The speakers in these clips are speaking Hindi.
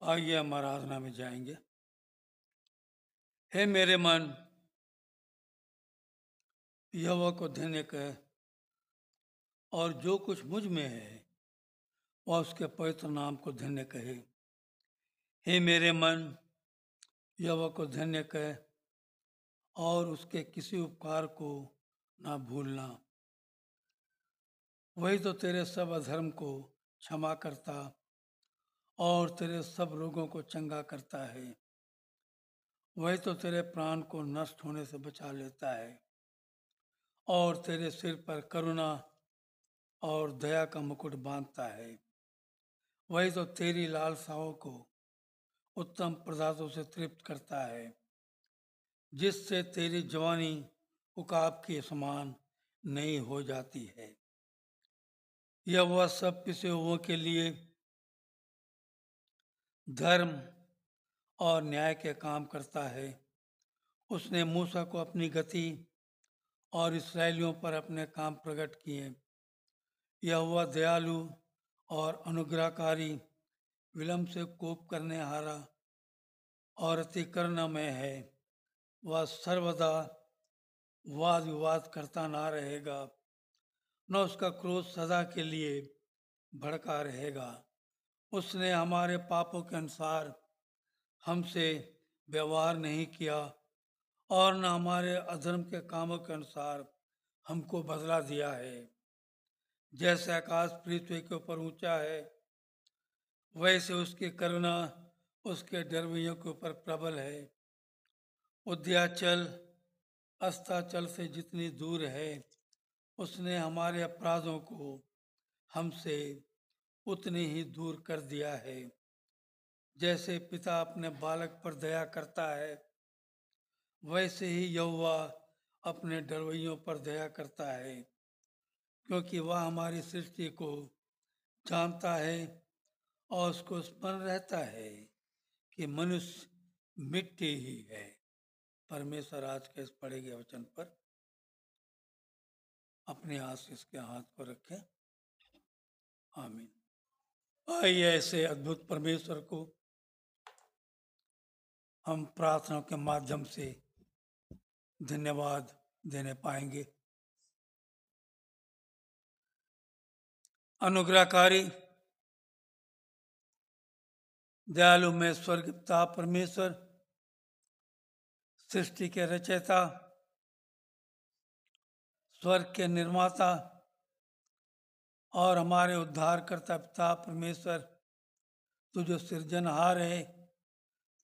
आइए हम आराधना में जाएंगे। हे मेरे मन, यहोवा को धन्य कह, और जो कुछ मुझ में है वह उसके पवित्र नाम को धन्य कहे। हे मेरे मन, यहोवा को धन्य कह, और उसके किसी उपकार को ना भूलना। वही तो तेरे सब अधर्म को क्षमा करता और तेरे सब रोगों को चंगा करता है। वही तो तेरे प्राण को नष्ट होने से बचा लेता है और तेरे सिर पर करुणा और दया का मुकुट बांधता है। वही तो तेरी लालसाओं को उत्तम पदार्थों से तृप्त करता है, जिससे तेरी जवानी उकाब के समान नई हो जाती है। यह वह सब पिसे हुओं के लिए धर्म और न्याय के काम करता है। उसने मूसा को अपनी गति और इसराइलियों पर अपने काम प्रकट किए। यह वह दयालु और अनुग्रहकारी, विलंब से कोप करने हारा और अति करुणामय है। वह सर्वदा वाद विवाद करता ना रहेगा, न उसका क्रोध सदा के लिए भड़का रहेगा। उसने हमारे पापों के अनुसार हमसे व्यवहार नहीं किया और न हमारे अधर्म के कामों के अनुसार हमको बदला दिया है। जैसे आकाश पृथ्वी के ऊपर ऊंचा है, वैसे उसकी करुणा उसके डरवैयों के ऊपर प्रबल है। उद्याचल अस्ताचल से जितनी दूर है, उसने हमारे अपराधों को हमसे उतनी ही दूर कर दिया है। जैसे पिता अपने बालक पर दया करता है, वैसे ही यहोवा अपने डरवैयों पर दया करता है, क्योंकि वह हमारी सृष्टि को जानता है और उसको स्मरण रहता है कि मनुष्य मिट्टी ही है। परमेश्वर आज के इस पढ़े गए वचन पर अपने आशीष के हाथ पर रखें। आमीन। आइए ऐसे अद्भुत परमेश्वर को हम प्रार्थना के माध्यम से धन्यवाद देने पाएंगे। अनुग्रहकारी दयालु में स्वर्ग पिता परमेश्वर, सृष्टि के रचयिता, स्वर्ग के निर्माता और हमारे उद्धारकर्ता पिता परमेश्वर, तू जो सृजनहार है,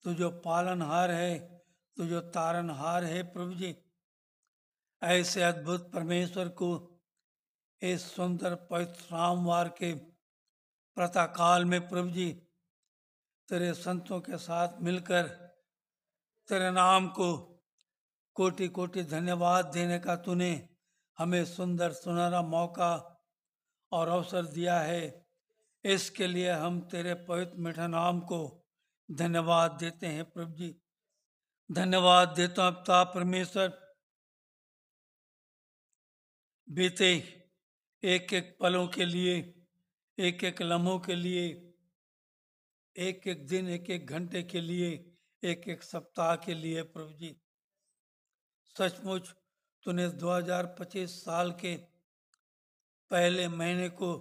तू जो पालनहार है, तू जो तारनहार है प्रभु जी, ऐसे अद्भुत परमेश्वर को इस सुंदर पवित्र रामवार के प्रातःकाल में प्रभु जी तेरे संतों के साथ मिलकर तेरे नाम को कोटि कोटि धन्यवाद देने का तूने हमें सुंदर सुनहरा मौका और अवसर दिया है। इसके लिए हम तेरे पवित्र मीठा नाम को धन्यवाद देते हैं प्रभु जी। धन्यवाद देता हूं पिता परमेश्वर, बीते एक एक पलों के लिए, एक एक लम्हों के लिए, एक एक दिन, एक एक घंटे के लिए, एक एक सप्ताह के लिए प्रभु जी। सचमुच तूने 2025 साल के पहले महीने को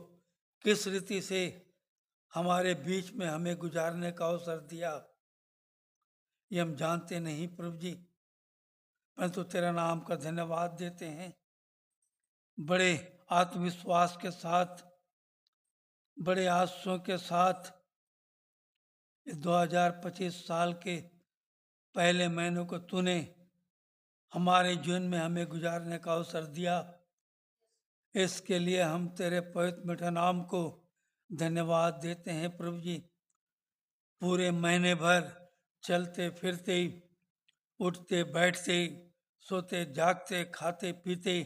किस रीति से हमारे बीच में हमें गुजारने का अवसर दिया, ये हम जानते नहीं प्रभु जी, परंतु तेरा नाम का धन्यवाद देते हैं। बड़े आत्मविश्वास के साथ, बड़े आंसुओं के साथ इस 2025 साल के पहले महीनों को तूने हमारे जीवन में हमें गुजारने का अवसर दिया। इसके लिए हम तेरे पवित्र मीठा नाम को धन्यवाद देते हैं प्रभु जी। पूरे महीने भर चलते फिरते, उठते बैठते, सोते जागते, खाते पीते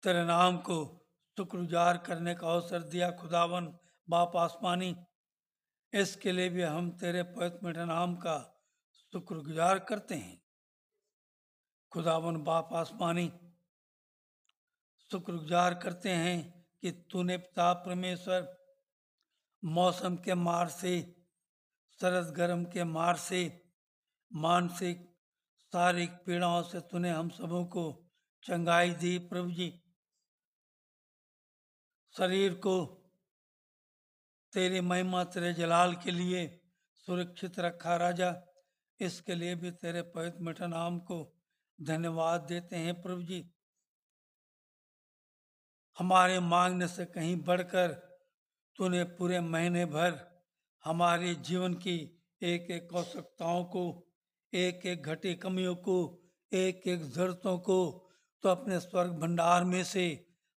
तेरे नाम को शुक्रगुजार करने का अवसर दिया खुदावन बाप आसमानी। इसके लिए भी हम तेरे पवित्र मीठा नाम का शुक्रगुजार करते हैं खुदावन बाप आसमानी। शुक्रगुजार करते हैं कि तूने पिता परमेश्वर मौसम के मार से सरद गर्म के मार से, मानसिक शारीरिक पीड़ाओं से तूने हम सबों को चंगाई दी प्रभु जी। शरीर को तेरी महिमा तेरे जलाल के लिए सुरक्षित रखा राजा, इसके लिए भी तेरे पवित्र मीठा नाम को धन्यवाद देते हैं प्रभु जी। हमारे मांगने से कहीं बढ़कर तूने पूरे महीने भर हमारे जीवन की एक एक आवश्यकताओं को, एक एक घटी कमियों को, एक एक जरूरतों को तो अपने स्वर्ग भंडार में से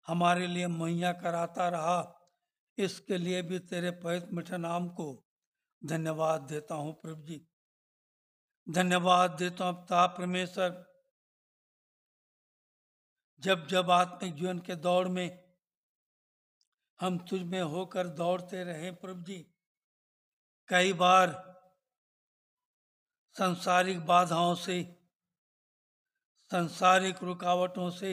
हमारे लिए मुहैया कराता रहा। इसके लिए भी तेरे पवित्र मीठे नाम को धन्यवाद देता हूँ प्रभु जी। धन्यवाद देता हूँ पिता परमेश्वर, जब जब आत्मिक जीवन के दौड़ में हम तुझ में होकर दौड़ते रहे प्रभु जी। कई बार सांसारिक बाधाओं से, सांसारिक रुकावटों से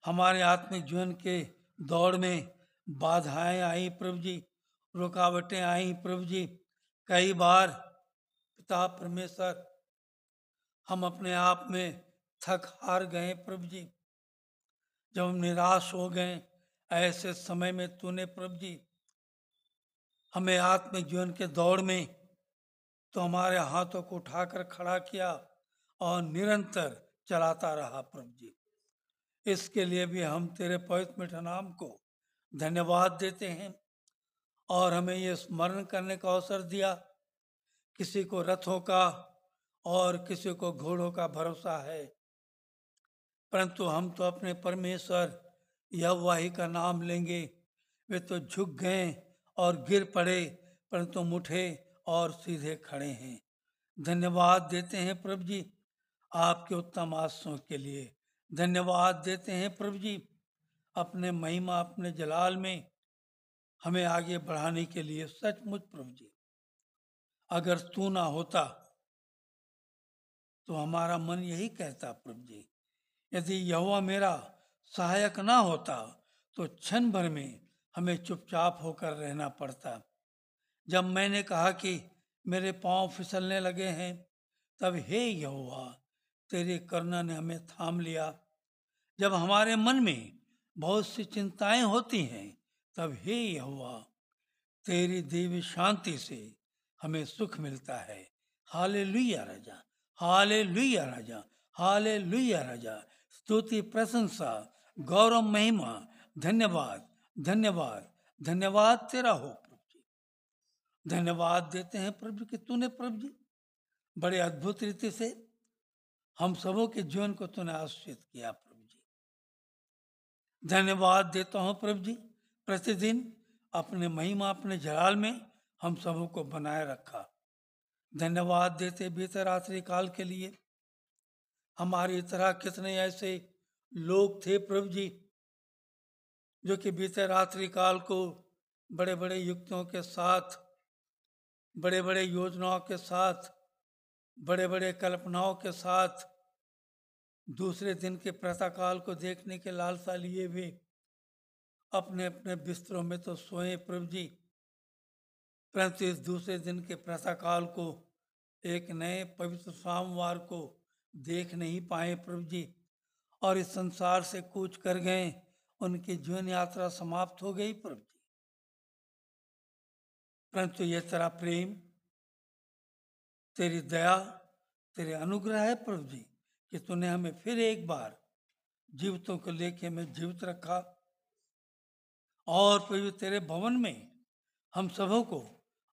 हमारे आत्मिक जीवन के दौड़ में बाधाएं आई प्रभु जी, रुकावटें आई प्रभु जी। कई बार पिता परमेश्वर हम अपने आप में थक हार गए प्रभु जी, जब हम निराश हो गए, ऐसे समय में तूने प्रभु जी हमें आत्मिक जीवन के दौड़ में तो हमारे हाथों को उठाकर खड़ा किया और निरंतर चलाता रहा प्रभु जी। इसके लिए भी हम तेरे पवित्र मीठे नाम को धन्यवाद देते हैं और हमें ये स्मरण करने का अवसर दिया। किसी को रथों का और किसी को घोड़ों का भरोसा है, परंतु हम तो अपने परमेश्वर यहोवा ही का नाम लेंगे। वे तो झुक गए और गिर पड़े, परंतु उठे और सीधे खड़े हैं। धन्यवाद देते हैं प्रभु जी आपके उत्तम आशीषों के लिए। धन्यवाद देते हैं प्रभु जी अपने महिमा, अपने जलाल में हमें आगे बढ़ाने के लिए। सचमुच प्रभु जी, अगर तू ना होता तो हमारा मन यही कहता प्रभु जी, यदि यहोवा मेरा सहायक ना होता तो क्षण भर में हमें चुपचाप होकर रहना पड़ता। जब मैंने कहा कि मेरे पांव फिसलने लगे हैं, तब हे यहोवा तेरी करुणा ने हमें थाम लिया। जब हमारे मन में बहुत सी चिंताएं होती हैं, तब हे यहोवा तेरी देवी शांति से हमें सुख मिलता है। हालेलुया राजा, हालेलुया राजा, हालेलुया राजा। स्तुति, प्रशंसा, गौरव, महिमा, धन्यवाद, धन्यवाद, धन्यवाद तेरा हो प्रभु जी। धन्यवाद देते हैं प्रभु कि तूने प्रभु जी बड़े अद्भुत रीति से हम सबों के जीवन को तूने आशीषित किया प्रभु जी। धन्यवाद देता हूँ प्रभु जी, प्रतिदिन अपने महिमा, अपने जलाल में हम सबों को बनाए रखा। धन्यवाद देते बीते रात्रि काल के लिए। हमारी तरह कितने ऐसे लोग थे प्रभु जी जो कि बीते रात्रि काल को बड़े बड़े युक्तियों के साथ, बड़े बड़े योजनाओं के साथ, बड़े बड़े कल्पनाओं के साथ दूसरे दिन के प्रातःकाल को देखने के लालसा लिए हुए अपने अपने बिस्तरों में तो सोए प्रभु जी, परंतु इस दूसरे दिन के प्रातःकाल को, एक नए पवित्र सोमवार को देख नहीं पाए प्रभु जी, और इस संसार से कूच कर गए। उनकी जीवन यात्रा समाप्त हो गई प्रभु जी। परंतु ये तेरा प्रेम, तेरी दया, तेरे अनुग्रह है प्रभु जी कि तूने हमें फिर एक बार जीवितों को लेके हमें जीवित रखा और प्रभु तेरे भवन में हम सबों को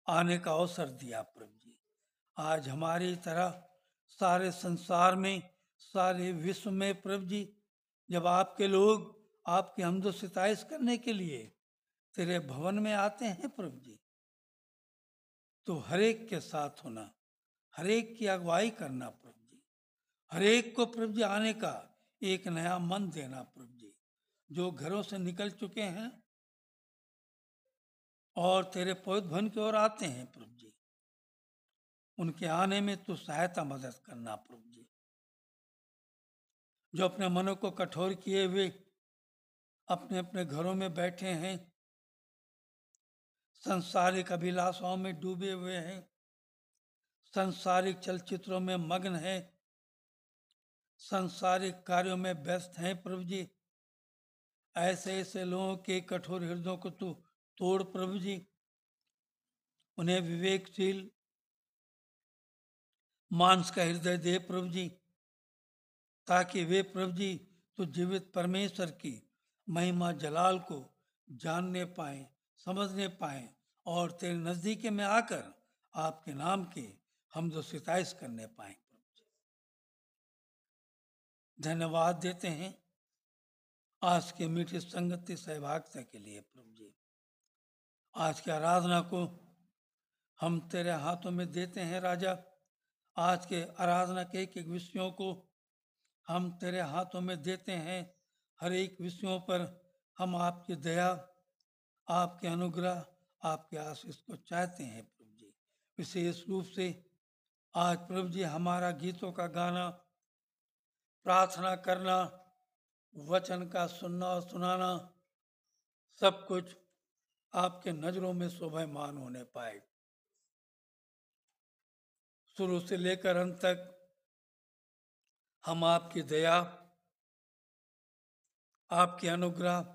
आने का अवसर दिया प्रभु जी। आज हमारी तरह सारे संसार में, सारे विश्व में प्रभु जी, जब आपके लोग आपकी हमदो सिताइश करने के लिए तेरे भवन में आते हैं प्रभु जी, तो हरेक के साथ होना, हरेक की अगुवाई करना प्रभु जी, हरेक को प्रभु जी आने का एक नया मन देना प्रभु जी। जो घरों से निकल चुके हैं और तेरे पवित्र भवन की ओर आते हैं प्रभु जी, उनके आने में तू सहायता मदद करना प्रभु जी। जो अपने मनों को कठोर किए हुए अपने अपने घरों में बैठे हैं, संसारिक अभिलाषाओं में डूबे हुए हैं, संसारिक चलचित्रों में मग्न हैं, सांसारिक कार्यों में व्यस्त हैं प्रभु जी। ऐसे ऐसे लोगों के कठोर हृदयों को तू तोड़ प्रभु जी, उन्हें विवेकशील मांस का हृदय दे प्रभु जी, ताकि वे प्रभु जी तो जीवित परमेश्वर की महिमा जलाल को जानने पाए, समझने पाए और तेरे नजदीक में आकर आपके नाम के हम जो सिताइश करने पाए। धन्यवाद देते हैं आज के मीठी संगति सहभागिता के लिए प्रभु जी। आज की आराधना को हम तेरे हाथों में देते हैं राजा। आज के आराधना के एक एक विषयों को हम तेरे हाथों में देते हैं। हर एक विषयों पर हम आपकी दया, आपके अनुग्रह, आपके आशीष को चाहते हैं प्रभु जी। विशेष रूप से आज प्रभु जी हमारा गीतों का गाना, प्रार्थना करना, वचन का सुनना और सुनाना, सब कुछ आपके नजरों में शोभायमान होने पाए। शुरू से लेकर अंत तक हम आपकी दया, आपके अनुग्रह,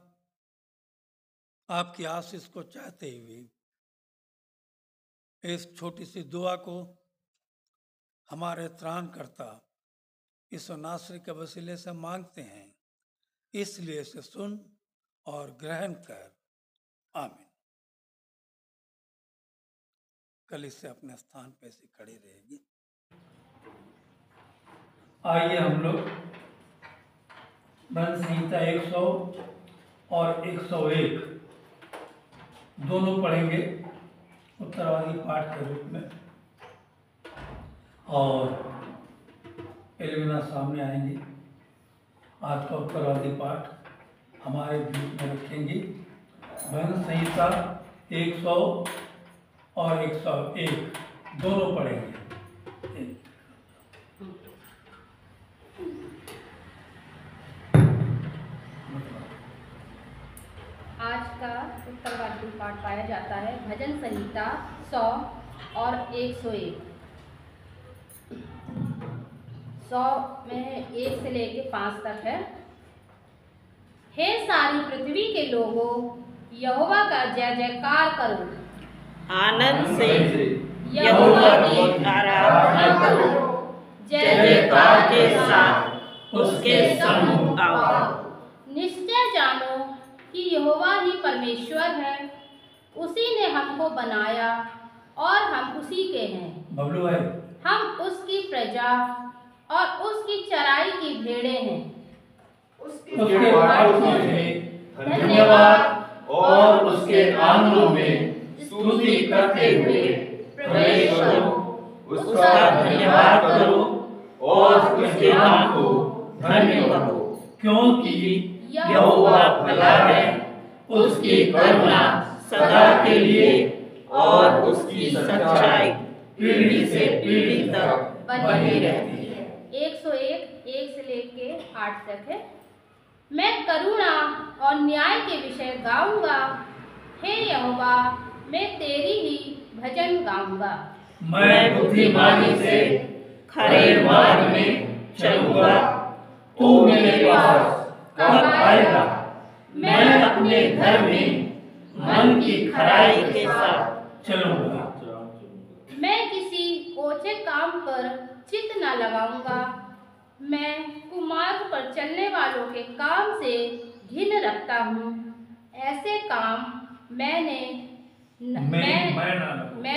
आपकी आशीष को चाहते हुए इस छोटी सी दुआ को हमारे त्राणकर्ता यीशु नासरी के वसीले से मांगते हैं, इसलिए इसे सुन और ग्रहण कर। आमीन। कल इससे अपने स्थान पे से खड़ी रहेगी। आइए हम लोग भजन संहिता 100 और 101 दोनों पढ़ेंगे उत्तरवादी पाठ के रूप में, और एलविना सामने आएंगी। आज का उत्तरवादी पाठ हमारे बीच में रखेंगी। भजन संहिता 100 और 101 दोनों पढ़ेंगे। आज का उत्तरवादी पाठ पाया जाता है भजन संहिता 100 और 101। 100 में 1 से लेकर 5 तक है। हे सारी पृथ्वी के लोगों, यहोवा का जय जयकार करो, आनंद से यहोवा की आराधना करो, जय जयकार के साथ उसके सम्मुख आओ। निश्चय जानो कि यहोवा ही परमेश्वर है, उसी ने हमको बनाया और हम उसी के हैं। बबलू भाई, हम उसकी प्रजा और उसकी चराई की भेड़ें हैं। उसके बातों से धन्यवाद और उसके आंगनों में स्तुति करते हुए प्रवेश करो। उसका धन्यवाद करो और उसके नाम को धन्य करो, क्योंकि यहोवा भला है, उसकी करुणा सदा के लिए और उसकी सच्चाई पीढ़ी से पीढ़ी तक बनी रहती है। 101 1 से लेके 8 तक है। मैं करुणा और न्याय के विषय गाऊंगा, हे यहोवा मैं तेरी ही भजन गाऊंगा। मैं बुद्धिमानी से खरे मार्ग में चलूंगा, तू मेरे पास कब आएगा? मैं अपने घर में मन की खराई के साथ चलूंगा। मैं किसी ओछे काम पर चित्त न लगाऊंगा, मैं कुमार्ग पर चलने वालों के काम से घिन रखता हूँ। ऐसे काम मैं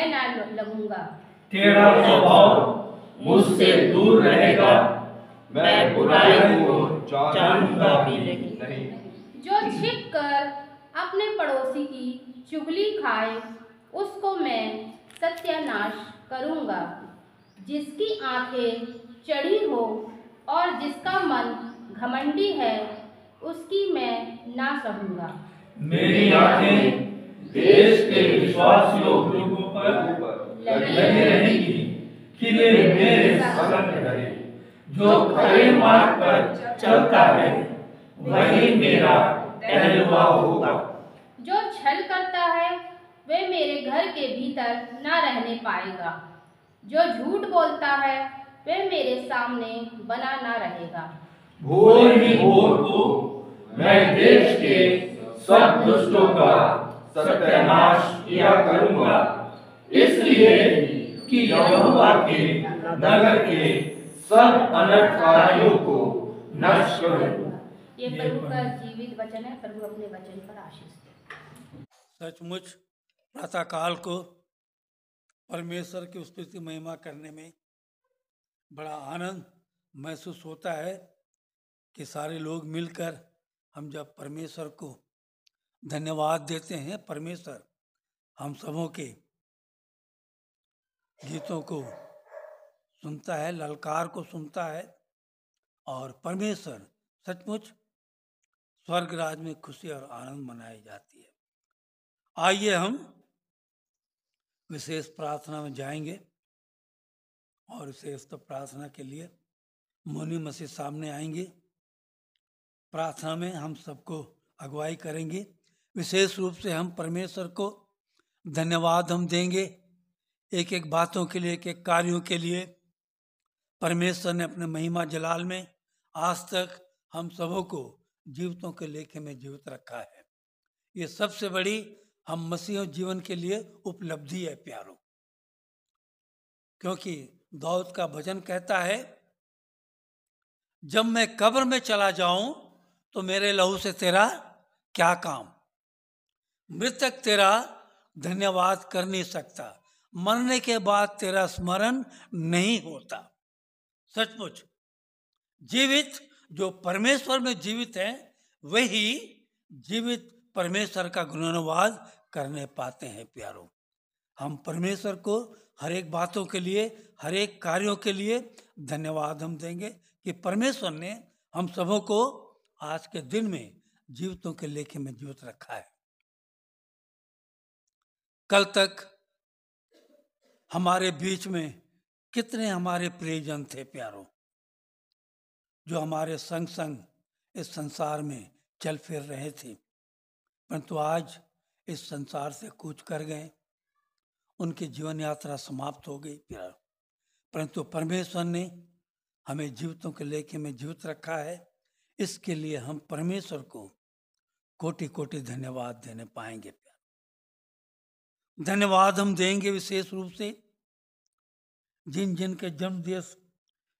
ना लगूंगा। तेरा स्वभाव मुझसे दूर रहेगा, मैं बुराई को जानूंगा भी नहीं। जो छिप कर अपने पड़ोसी की चुगली खाए, उसको मैं सत्यानाश करूंगा। जिसकी आंखें चढ़ी हो और जिसका मन घमंडी है, उसकी मैं ना सहूंगा। मेरी आंखें देश के विश्वास योग्य लोगों पर लगी रहेंगी कि वे मेरे संग रहे। जो खरे मार्ग पर चलता है, वही मेरा पहलुआ होगा। जो छल करता है वह मेरे घर के भीतर न रहने पाएगा। जो झूठ बोलता है वह मेरे सामने बना न रहेगा। भोर ही भोर को मैं देश के सब दुष्टों का सत्यानाश किया करूंगा, इसलिए कि यहोवा के नगर के सब अनर्थकारियों को नष्ट करूं। ये प्रभु का जीवित वचन है। प्रभु अपने वचन पर आशीष दे। सचमुच प्रातःकाल को परमेश्वर की स्तुति महिमा करने में बड़ा आनंद महसूस होता है कि सारे लोग मिलकर हम जब परमेश्वर को धन्यवाद देते हैं, परमेश्वर हम सबों के गीतों को सुनता है, ललकार को सुनता है और परमेश्वर सचमुच स्वर्ग राज में खुशी और आनंद मनाई जाती है। आइए हम विशेष प्रार्थना में जाएंगे और विशेष तो प्रार्थना के लिए मोनी मसीह सामने आएंगे। प्रार्थना में हम सबको अगुवाई करेंगे। विशेष रूप से हम परमेश्वर को धन्यवाद हम देंगे एक एक बातों के लिए, एक एक कार्यों के लिए। परमेश्वर ने अपने महिमा जलाल में आज तक हम सबों को जीवितों के लेखे में जीवित रखा है। ये सबसे बड़ी हम मसीह जीवन के लिए उपलब्धि है प्यारों, क्योंकि दाऊद का भजन कहता है, जब मैं कब्र में चला जाऊं तो मेरे लहू से तेरा क्या काम। मृतक तेरा धन्यवाद कर नहीं सकता, मरने के बाद तेरा स्मरण नहीं होता। सचमुच जीवित जो परमेश्वर में जीवित है वही जीवित परमेश्वर का गुणगान करने पाते हैं प्यारों। हम परमेश्वर को हर एक बातों के लिए, हर एक कार्यों के लिए धन्यवाद हम देंगे कि परमेश्वर ने हम सबों को आज के दिन में जीवितों के लेखे में जीवित रखा है। कल तक हमारे बीच में कितने हमारे प्रियजन थे प्यारों, जो हमारे संग संग इस संसार में चल फिर रहे थे, परंतु आज इस संसार से कूच कर गए। उनकी जीवन यात्रा समाप्त हो गई प्यार, परंतु परमेश्वर ने हमें जीवितों के लेखे में जीवित रखा है। इसके लिए हम परमेश्वर को कोटि कोटि धन्यवाद देने पाएंगे प्यार। धन्यवाद हम देंगे विशेष रूप से जिन जिन के जन्म दिवस,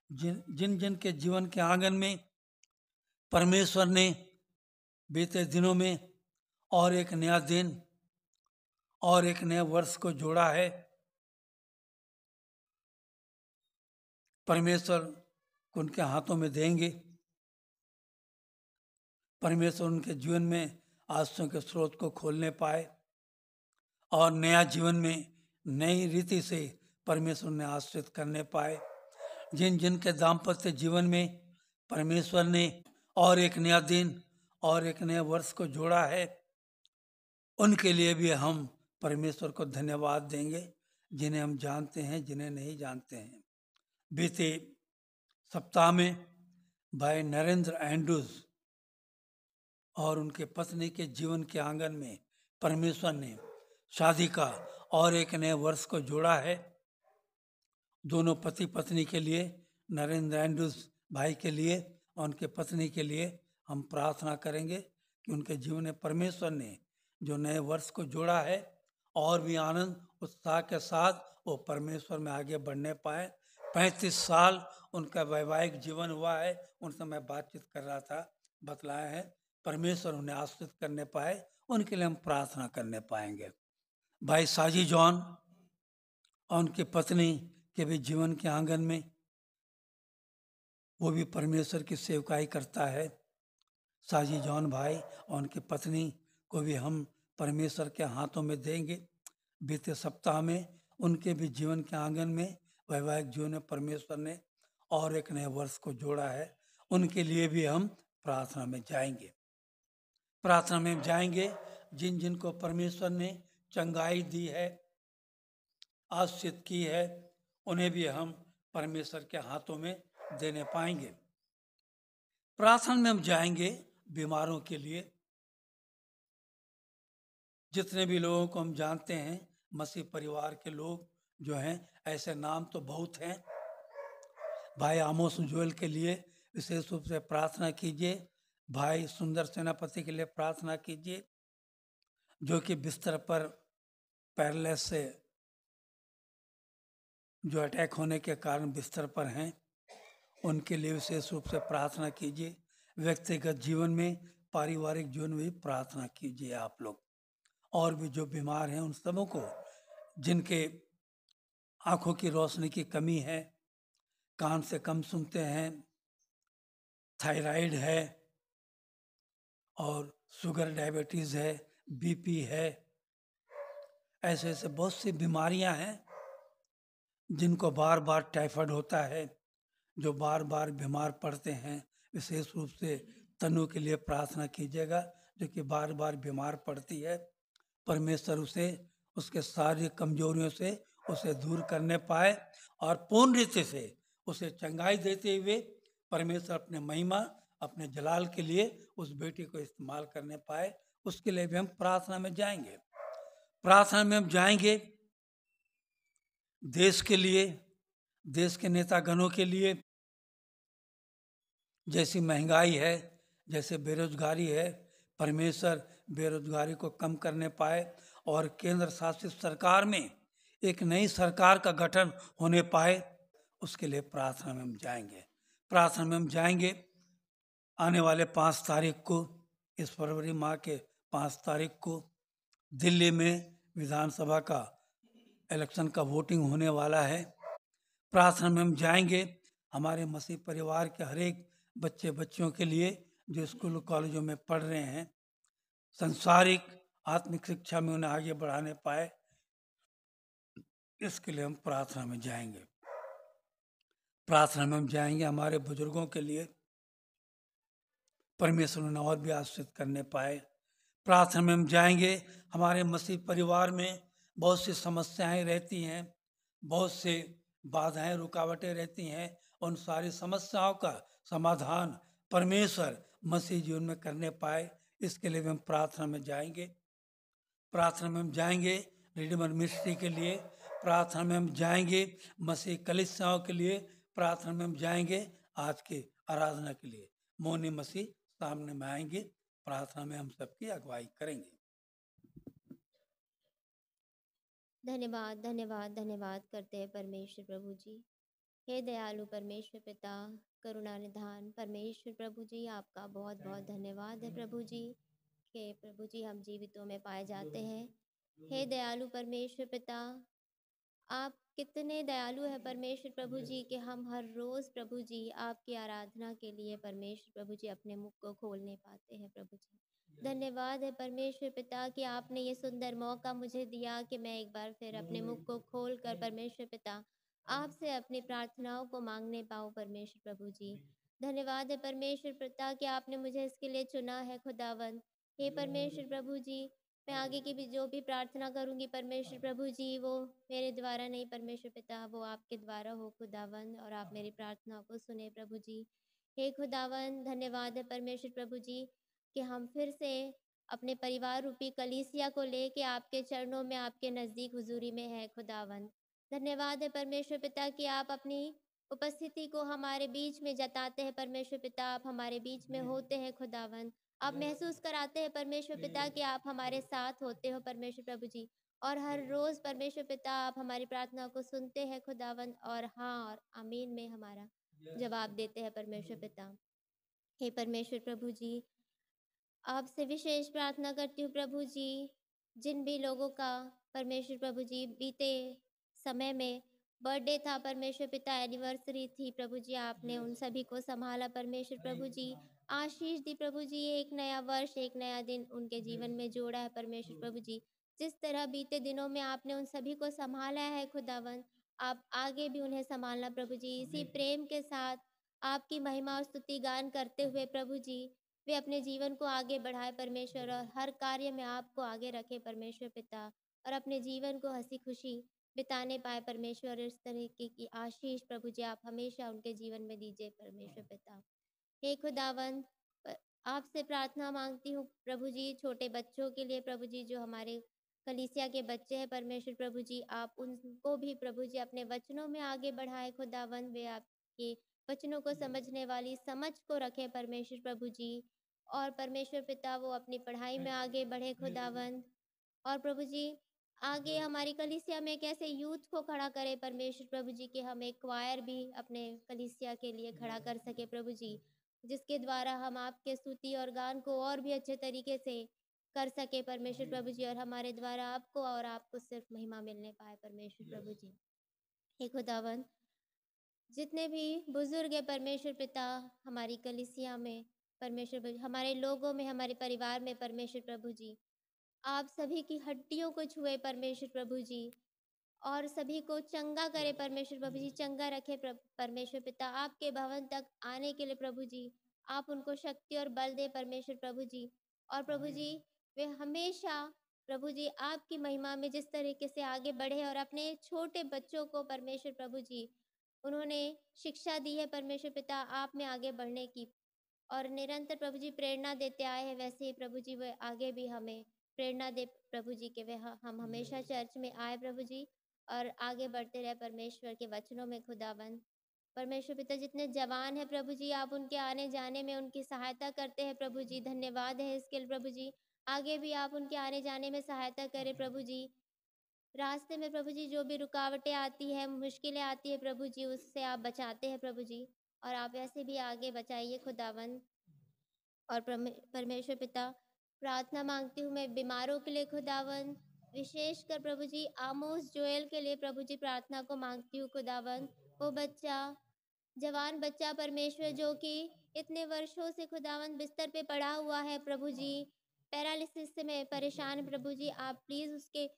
जिन जिन के जीवन के आंगन में परमेश्वर ने बीते दिनों में और एक नया दिन और एक नए वर्ष को जोड़ा है। परमेश्वर को उनके हाथों में देंगे। परमेश्वर उनके जीवन में आंसुओं के स्रोत को खोलने पाए और नया जीवन में नई रीति से परमेश्वर ने आश्रित करने पाए। जिन जिन के दाम्पत्य जीवन में परमेश्वर ने और एक नया दिन और एक नए वर्ष को जोड़ा है, उनके लिए भी हम परमेश्वर को धन्यवाद देंगे, जिन्हें हम जानते हैं, जिन्हें नहीं जानते हैं। बीते सप्ताह में भाई नरेंद्र एंड्रूज और उनके पत्नी के जीवन के आंगन में परमेश्वर ने शादी का और एक नए वर्ष को जोड़ा है। दोनों पति पत्नी के लिए, नरेंद्र एंड्रूज भाई के लिए और उनके पत्नी के लिए हम प्रार्थना करेंगे कि उनके जीवन में परमेश्वर ने जो नए वर्ष को जोड़ा है और भी आनंद उत्साह के साथ वो परमेश्वर में आगे बढ़ने पाए। 35 साल उनका वैवाहिक जीवन हुआ है, उनसे मैं बातचीत कर रहा था, बतलाया है। परमेश्वर उन्हें आश्रित करने पाए, उनके लिए हम प्रार्थना करने पाएंगे। भाई साजी जॉन और उनकी पत्नी के भी जीवन के आंगन में वो भी परमेश्वर की सेवकाई करता है। साजी जॉन भाई और उनकी पत्नी को भी हम परमेश्वर के हाथों में देंगे। बीते सप्ताह में उनके भी जीवन के आंगन में वैवाहिक जीवन में परमेश्वर ने और एक नए वर्ष को जोड़ा है, उनके लिए भी हम प्रार्थना में जाएंगे। प्रार्थना में जाएंगे जिन जिन को परमेश्वर ने चंगाई दी है, आशीष की है, उन्हें भी हम परमेश्वर के हाथों में देने पाएंगे। प्रार्थना में हम जाएंगे बीमारों के लिए, जितने भी लोगों को हम जानते हैं, मसीह परिवार के लोग जो हैं, ऐसे नाम तो बहुत हैं। भाई आमोस जोएल के लिए विशेष रूप से प्रार्थना कीजिए। भाई सुंदर सेनापति के लिए प्रार्थना कीजिए, जो कि बिस्तर पर पैरालिसिस से जो अटैक होने के कारण बिस्तर पर हैं, उनके लिए विशेष रूप से प्रार्थना कीजिए। व्यक्तिगत जीवन में, पारिवारिक जीवन में भी प्रार्थना कीजिए आप लोग। और भी जो बीमार हैं उन सबों को, जिनके आंखों की रोशनी की कमी है, कान से कम सुनते हैं, थायराइड है और शुगर डायबिटीज़ है, बीपी है, ऐसे ऐसे बहुत सी बीमारियां हैं जिनको बार बार टाइफाइड होता है, जो बार बार बीमार पड़ते हैं। विशेष रूप से तनु के लिए प्रार्थना कीजिएगा, जो कि बार बार बीमार पड़ती है। परमेश्वर उसे उसके सारी कमजोरियों से उसे दूर करने पाए और पूर्ण रीति से उसे चंगाई देते हुए परमेश्वर अपने महिमा, अपने जलाल के लिए उस बेटी को इस्तेमाल करने पाए। उसके लिए भी हम प्रार्थना में जाएंगे। प्रार्थना में हम जाएंगे देश के लिए, देश के नेतागणों के लिए। जैसी महंगाई है, जैसे बेरोजगारी है, परमेश्वर बेरोजगारी को कम करने पाए और केंद्र शासित सरकार में एक नई सरकार का गठन होने पाए, उसके लिए प्रार्थना में हम जाएंगे। प्रार्थना में हम जाएंगे। आने वाले 5 तारीख को, इस फरवरी माह के 5 तारीख को दिल्ली में विधानसभा का इलेक्शन का वोटिंग होने वाला है। प्रार्थना में हम जाएंगे हमारे मसीह परिवार के हर एक बच्चे बच्चियों के लिए जो स्कूल कॉलेजों में पढ़ रहे हैं, संसारिक आत्मिक शिक्षा में उन्हें आगे बढ़ाने पाए, इसके लिए हम प्रार्थना में जाएंगे। प्रार्थना में हम जाएंगे हमारे बुजुर्गों के लिए, परमेश्वर उन्हें और भी आशीषित करने पाए। प्रार्थना में हम जाएंगे हमारे मसीह परिवार में बहुत सी समस्याएं रहती हैं, बहुत से बाधाएं रुकावटें रहती हैं। उन सारी समस्याओं का समाधान परमेश्वर मसीह जीवन में करने पाए, इसके लिए भी हम प्रार्थना में जाएंगे। प्रार्थना में हम जाएंगे रिडीमर मिनिस्ट्री के लिए। प्रार्थना में हम जाएंगे मसीह कलीसियाओं के लिए। प्रार्थना में हम जाएंगे आज की आराधना के लिए। मोनी मसीह सामने में आएंगे, प्रार्थना में हम सबकी अगुवाई करेंगे। धन्यवाद धन्यवाद धन्यवाद करते हैं परमेश्वर प्रभु जी। हे दयालु परमेश्वर पिता, करुणा निधान परमेश्वर प्रभु जी, आपका बहुत बहुत धन्यवाद है प्रभु जी कि प्रभु जी हम जीवितों में पाए जाते हैं। हे दयालु परमेश्वर पिता, आप कितने दयालु है परमेश्वर प्रभु जी कि हम हर रोज़ प्रभु जी आपकी आराधना के लिए परमेश्वर प्रभु जी अपने मुख को खोलने पाते हैं प्रभु जी। धन्यवाद है परमेश्वर पिता कि आपने ये सुंदर मौका मुझे दिया कि मैं एक बार फिर अपने मुख को खोल कर परमेश्वर पिता आपसे अपनी प्रार्थनाओं को मांगने पाऊँ प्रभु जी। धन्यवाद है परमेश्वर पिता कि आपने मुझे इसके लिए चुना है खुदावंद। हे परमेश्वर प्रभु जी, मैं आगे की भी जो भी प्रार्थना करूंगी परमेश्वर प्रभु जी, वो मेरे द्वारा नहीं परमेश्वर पिता, वो आपके द्वारा हो खुदावंद, और आप मेरी प्रार्थना को सुने प्रभु जी। हे खुदावंद, धन्यवाद है परमेश्वर प्रभु जी कि हम फिर से अपने परिवार रूपी कलीसिया को लेके आपके चरणों में, आपके नज़दीक हुजूरी में है खुदावंद। धन्यवाद है परमेश्वर पिता कि आप अपनी उपस्थिति को हमारे बीच में जताते हैं परमेश्वर पिता, आप हमारे बीच में होते हैं खुदावंद। आप महसूस कराते हैं परमेश्वर पिता कि आप हमारे साथ होते हो परमेश्वर प्रभु जी, और हर रोज़ परमेश्वर पिता आप हमारी प्रार्थना को सुनते हैं खुदावंद, और हाँ और आमीन में हमारा जवाब देते हैं परमेश्वर पिता। हे परमेश्वर प्रभु जी, आपसे विशेष प्रार्थना करती हूँ प्रभु जी, जिन भी लोगों का परमेश्वर प्रभु जी बीते समय में बर्थडे था परमेश्वर पिता, एनिवर्सरी थी प्रभु जी, आपने उन सभी को संभाला परमेश्वर प्रभु जी, आशीष दी प्रभु जी, एक नया वर्ष, एक नया दिन उनके जीवन में जोड़ा है परमेश्वर प्रभु जी। जिस तरह बीते दिनों में आपने उन सभी को संभाला है खुदावंद, आप आगे भी उन्हें संभालना प्रभु जी। इसी प्रेम के साथ आपकी महिमा और स्तुति गान करते हुए प्रभु जी वे अपने जीवन को आगे बढ़ाए परमेश्वर, और हर कार्य में आपको आगे रखे परमेश्वर पिता, और अपने जीवन को हंसी खुशी बिताने पाए परमेश्वर। इस तरीके की आशीष प्रभु जी आप हमेशा उनके जीवन में दीजिए परमेश्वर पिता। हे खुदावंद, आपसे प्रार्थना मांगती हूँ प्रभु जी, छोटे बच्चों के लिए प्रभु जी, जो हमारे कलीसिया के बच्चे हैं परमेश्वर प्रभु जी, आप उनको भी प्रभु जी अपने वचनों में आगे बढ़ाए खुदावंद। वे आपके वचनों को समझने वाली समझ को रखें परमेश्वर प्रभु जी। और परमेश्वर पिता वो अपनी पढ़ाई में आगे बढ़े खुदावंद। और प्रभु जी आगे हमारी कलीसिया में कैसे यूथ को खड़ा करे परमेश्वर प्रभु जी, के हम एक क्वायर भी अपने कलीसिया के लिए खड़ा कर सके प्रभु जी, जिसके द्वारा हम आपके स्तुति और गान को और भी अच्छे तरीके से कर सके परमेश्वर प्रभु जी, और हमारे द्वारा आपको और आपको सिर्फ महिमा मिलने पाए परमेश्वर प्रभु जी। हे खुदावन, जितने भी बुजुर्ग है परमेश्वर पिता हमारी कलीसिया में परमेश्वर प्रभु, हमारे लोगों में, हमारे परिवार में परमेश्वर प्रभु जी, आप सभी की हड्डियों को छुए परमेश्वर प्रभु जी, और सभी को चंगा करे परमेश्वर प्रभु जी, चंगा रखे परमेश्वर पिता। आपके भवन तक आने के लिए प्रभु जी आप उनको शक्ति और बल दे परमेश्वर प्रभु जी। और प्रभु जी वे हमेशा प्रभु जी आपकी महिमा में जिस तरीके से आगे बढ़े, और अपने छोटे बच्चों को परमेश्वर प्रभु जी उन्होंने शिक्षा दी है परमेश्वर पिता आप में आगे बढ़ने की, और निरंतर प्रभु जी प्रेरणा देते आए हैं, वैसे ही प्रभु जी वे आगे भी हमें प्रेरणा दे प्रभु जी के वे हम हमेशा चर्च में आए प्रभु जी, और आगे बढ़ते रहे परमेश्वर के वचनों में खुदाबंद। परमेश्वर पिता जितने जवान है प्रभु जी, आप उनके आने जाने में उनकी सहायता करते हैं प्रभु जी, धन्यवाद है इसके लिए प्रभु जी। आगे भी आप उनके आने जाने में सहायता करें प्रभु जी। रास्ते में प्रभु जी जो भी रुकावटें आती है, मुश्किलें आती है प्रभु जी, उससे आप बचाते हैं प्रभु जी, और आप ऐसे भी आगे बचाइए खुदावन। और परमेश्वर पिता प्रार्थना मांगती हूँ मैं बीमारों के लिए खुदावन, विशेषकर प्रभु जी आमोस जोएल के लिए प्रभु जी प्रार्थना को मांगती हूँ खुदावन। वो बच्चा, जवान बच्चा परमेश्वर, जो कि इतने वर्षों से खुदावन बिस्तर पे पड़ा हुआ है प्रभु जी, पैरालिसिस से मैं परेशान है प्रभु जी, आप प्लीज उसके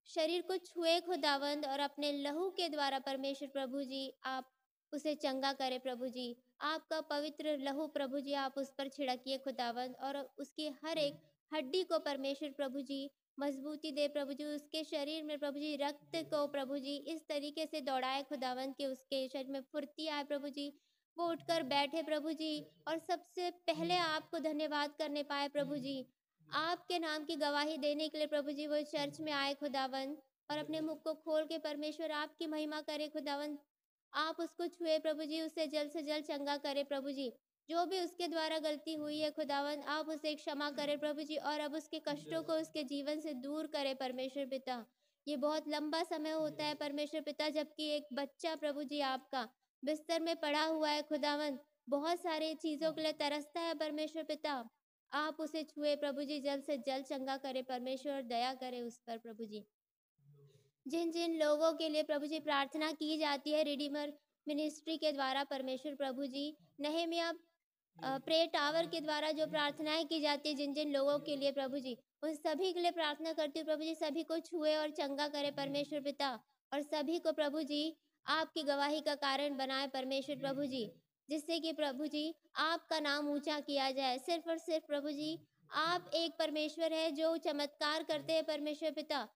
शरीर को छुए खुदावंद, और अपने लहू के द्वारा परमेश्वर प्रभु जी आप उसे चंगा करे प्रभु जी। आपका पवित्र लहू प्रभु जी आप उस पर छिड़किए खुदावंद, और उसकी हर एक हड्डी को परमेश्वर प्रभु जी मजबूती दे प्रभु जी। उसके शरीर में प्रभु जी रक्त को प्रभु जी इस तरीके से दौड़ाए खुदावंद कि उसके शरीर में फुर्ती आए प्रभु जी, वो उठकर बैठे प्रभु जी, और सबसे पहले आपको धन्यवाद करने पाए प्रभु जी, आपके नाम की गवाही देने के लिए प्रभु जी वो चर्च में आए खुदावन, और अपने मुख को खोल के परमेश्वर आपकी महिमा करे खुदावन। आप उसको छुए प्रभु जी, उससे जल्द से जल्द चंगा करे प्रभु जी। जो भी उसके द्वारा गलती हुई है खुदावन, आप उसे क्षमा करे प्रभु जी, और अब उसके कष्टों को उसके जीवन से दूर करे परमेश्वर पिता। ये बहुत लंबा समय होता है परमेश्वर पिता, जबकि एक बच्चा प्रभु जी आपका बिस्तर में पड़ा हुआ है खुदावन, बहुत सारी चीजों के लिए तरसता है परमेश्वर पिता। आप उसे छुए प्रभु जी, जल्द से जल्द चंगा करे परमेश्वर, दया करे उस पर प्रभु जी। जिन जिन लोगों के लिए प्रभु जी प्रार्थना की जाती है रिडीमर मिनिस्ट्री के द्वारा परमेश्वर प्रभु जी, नहेमिया प्रे टावर के द्वारा जो प्रार्थनाएं की जाती है जिन जिन लोगों के लिए प्रभु जी, उन सभी के लिए प्रार्थना करती हूँ प्रभु जी, सभी को छुए और चंगा करे परमेश्वर पिता, और सभी को प्रभु जी आपकी गवाही का कारण बनाए परमेश्वर प्रभु जी, जिससे कि प्रभु जी आपका नाम ऊंचा किया जाए। सिर्फ और सिर्फ प्रभु जी आप एक परमेश्वर है जो चमत्कार करते हैं परमेश्वर पिता,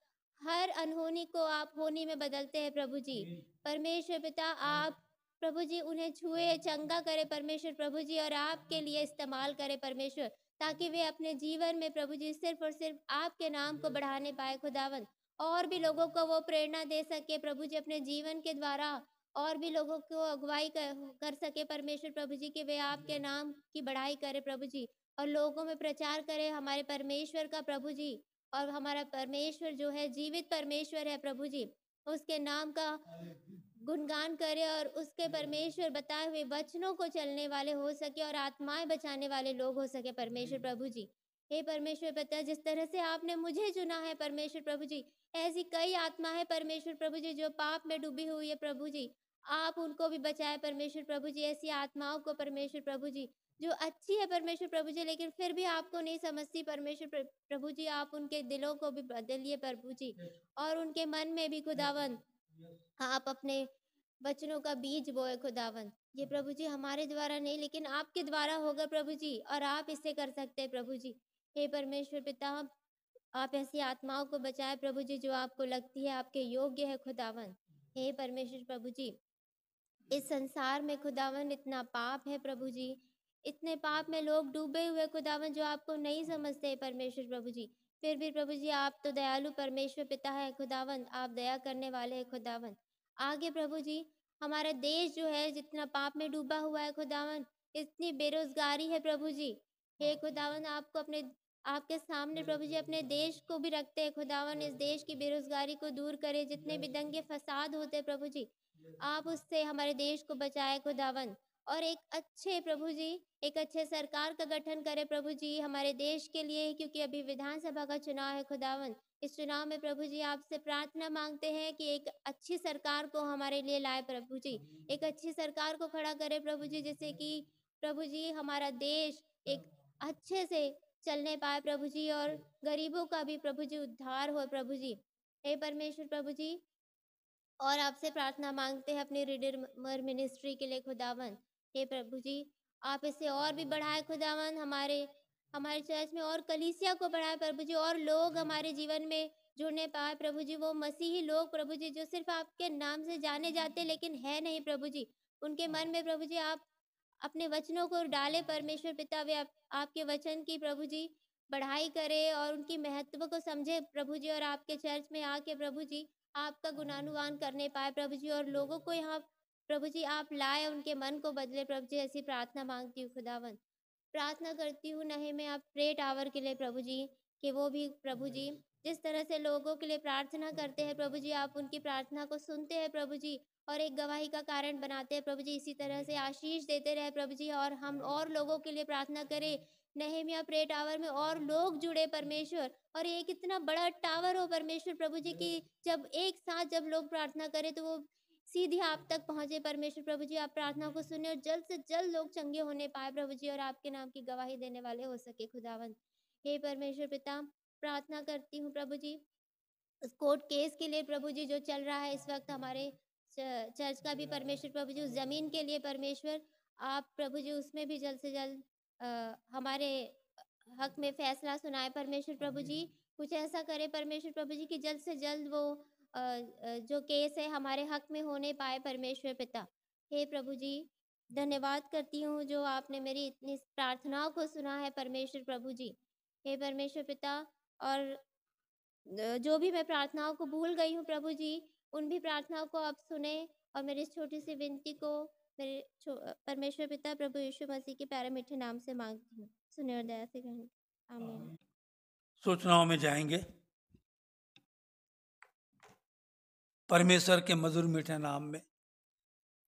हर अनहोनी को आप होनी में बदलते हैं प्रभु जी। परमेश्वर पिता आप प्रभु जी उन्हें छुए चंगा करे परमेश्वर प्रभु जी, और आपके लिए इस्तेमाल करे परमेश्वर, ताकि वे अपने जीवन में प्रभु जी सिर्फ और सिर्फ आपके नाम को बढ़ाने पाए खुदावन, और भी लोगों को वो प्रेरणा दे सके प्रभु जी अपने जीवन के द्वारा, और भी लोगों को अगुवाई कर सके परमेश्वर प्रभु जी, कि वे आपके नाम की बढ़ाई करे प्रभु जी, और लोगों में प्रचार करे हमारे परमेश्वर का प्रभु जी। और हमारा परमेश्वर जो है जीवित परमेश्वर है प्रभु जी, उसके नाम का गुणगान करे, और उसके परमेश्वर बताए हुए वचनों को चलने वाले हो सके, और आत्माएं बचाने वाले लोग हो सके परमेश्वर प्रभु जी। हे परमेश्वर पिता, जिस तरह से आपने मुझे चुना है परमेश्वर प्रभु जी, ऐसी कई आत्मा है परमेश्वर प्रभु जी जो पाप में डूबी हुई है प्रभु जी, आप उनको भी बचाए परमेश्वर प्रभु जी। ऐसी आत्माओं को परमेश्वर प्रभु जी जो अच्छी है परमेश्वर प्रभु जी, लेकिन फिर भी आपको नहीं समझती परमेश्वर प्रभु जी, आप उनके दिलों को भी बदलिए प्रभु जी, और उनके मन में भी खुदावन आप अपने वचनों का बीज बोए खुदावन। ये प्रभु जी हमारे द्वारा नहीं, लेकिन आपके द्वारा होगा प्रभु जी, और आप इसे कर सकते हैं प्रभु जी। हे परमेश्वर पिता, आप ऐसी आत्माओं को बचाए प्रभु जी जो आपको लगती है आपके योग्य है खुदावन। हे परमेश्वर प्रभु जी, इस संसार में खुदावन इतना पाप है प्रभु जी, इतने पाप में लोग डूबे हुए खुदावन जो आपको नहीं समझते परमेश्वर प्रभु जी। फिर भी प्रभु जी आप तो दयालु परमेश्वर पिता है खुदावन, आप दया करने वाले हैं खुदावन। आगे प्रभु जी हमारा देश जो है जितना पाप में डूबा हुआ है खुदावन, इतनी बेरोजगारी है प्रभु जी। हे खुदावन आपको अपने आपके सामने प्रभु जी अपने देश को भी रखते हैं खुदावन, इस देश की बेरोजगारी को दूर करे, जितने भी दंगे फसाद होते हैं प्रभु जी आप उससे हमारे देश को बचाए खुदावन। और एक अच्छे प्रभु जी एक अच्छे सरकार का गठन करे प्रभु जी हमारे देश के लिए, क्योंकि अभी विधानसभा का चुनाव है खुदावन। इस चुनाव में प्रभु जी आपसे प्रार्थना मांगते हैं कि एक अच्छी सरकार को हमारे लिए लाए प्रभु जी, एक अच्छी सरकार को खड़ा करे प्रभु जी, जिससे कि प्रभु जी हमारा देश एक अच्छे से चलने पाए प्रभु जी, और गरीबों का भी प्रभु जी उद्धार हो प्रभु जी। हे परमेश्वर प्रभु जी, और आपसे प्रार्थना मांगते हैं अपनी रिडीमर मिनिस्ट्री के लिए खुदावन। हे प्रभु जी आप इसे और भी बढ़ाए खुदावन, हमारे हमारे चर्च में और कलीसिया को बढ़ाए प्रभु जी, और लोग हमारे जीवन में जुड़ने पाए प्रभु जी, वो मसीही लोग प्रभु जी जो सिर्फ आपके नाम से जाने जाते लेकिन है नहीं प्रभु जी, उनके मन में प्रभु जी आप अपने वचनों को डाले परमेश्वर पिता, वे आपके वचन की प्रभु जी बढ़ाई करे और उनकी महत्व को समझे प्रभु जी, और आपके चर्च में आके प्रभु जी आपका गुणानुवान करने पाए प्रभु जी, और लोगों को यहाँ प्रभु जी आप लाए, उनके मन को बदले प्रभु जी, ऐसी प्रार्थना मांगती हूँ खुदावन। प्रार्थना करती हूँ नहीं मैं आप प्रे टावर के लिए प्रभु जी, कि वो भी प्रभु जी जिस तरह से लोगों के लिए प्रार्थना करते हैं प्रभु जी, आप उनकी प्रार्थना को सुनते हैं प्रभु जी, और एक गवाही का कारण बनाते हैं प्रभु जी। इसी तरह से आशीष देते रहे प्रभु जी, और हम और लोगों के लिए प्रार्थना करें, नहेमिया प्रे टावर में और लोग जुड़े परमेश्वर, और ये कितना बड़ा टावर हो परमेश्वर प्रभु जी की जब एक साथ जब लोग प्रार्थना करें तो वो सीधे आप तक पहुंचे परमेश्वर प्रभु जी, आप प्रार्थना को सुने और जल्द से जल्द लोग चंगे होने पाए प्रभु जी, और आपके नाम की गवाही देने वाले हो सके खुदावन। हे परमेश्वर पिता प्रार्थना करती हूँ प्रभु जी उस कोर्ट केस के लिए प्रभु जी जो चल रहा है इस वक्त हमारे चर्च का भी परमेश्वर प्रभु जी, उस जमीन के लिए परमेश्वर आप प्रभु जी उसमें भी जल्द से जल्द हमारे हक में फैसला सुनाए परमेश्वर प्रभु जी, कुछ ऐसा करे परमेश्वर प्रभु जी कि जल्द से जल्द वो जो केस है हमारे हक में होने पाए परमेश्वर पिता। हे प्रभु जी धन्यवाद करती हूँ जो आपने मेरी इतनी प्रार्थनाओं को सुना है परमेश्वर प्रभु जी। हे परमेश्वर पिता, और जो भी मैं प्रार्थनाओं को भूल गई हूँ प्रभु जी, उन भी प्रार्थनाओं को आप सुने, और मेरी इस छोटी सी विनती को मेरे परमेश्वर पिता प्रभु यीशु मसीह के प्यारे मीठे नाम से मांगती हूँ, सुने और दया से ग्रहण। आमीन। सूचनाओं में जाएंगे। परमेश्वर के मधुर मीठे नाम में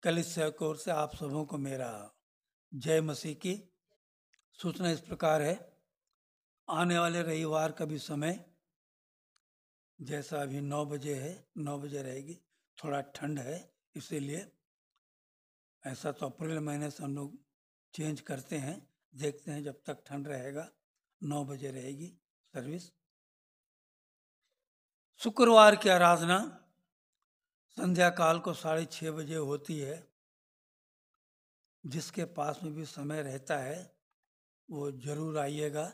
कलीसिया की ओर से आप सबों को मेरा जय मसीह की। सूचना इस प्रकार है, आने वाले रविवार का भी समय जैसा अभी 9 बजे है, 9 बजे रहेगी। थोड़ा ठंड है इसीलिए, ऐसा तो अप्रैल महीने से हम लोग चेंज करते हैं, देखते हैं जब तक ठंड रहेगा 9 बजे रहेगी सर्विस। शुक्रवार की आराधना संध्या काल को 6:30 बजे होती है। जिसके पास में भी समय रहता है वो जरूर आइएगा।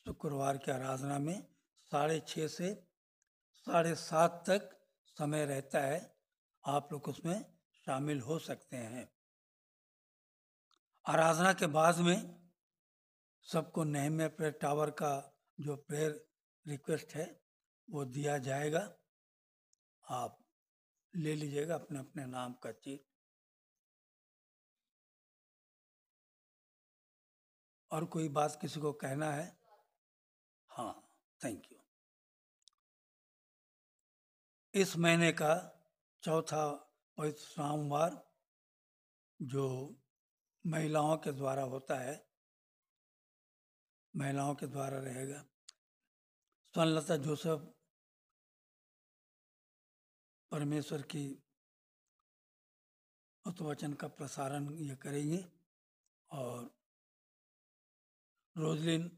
शुक्रवार की आराधना में 6:30 से 7:30 तक समय रहता है, आप लोग उसमें शामिल हो सकते हैं। आराधना के बाद में सबको नहमिया प्रेयर टावर का जो प्रेयर रिक्वेस्ट है वो दिया जाएगा, आप ले लीजिएगा अपने अपने नाम का चीज। और कोई बात किसी को कहना है? हाँ, थैंक यू। इस महीने का चौथा पवित्र सोमवार जो महिलाओं के द्वारा होता है, महिलाओं के द्वारा रहेगा। स्वनलता जोसेफ परमेश्वर की वचन का प्रसारण ये करेंगे, और रोजलिन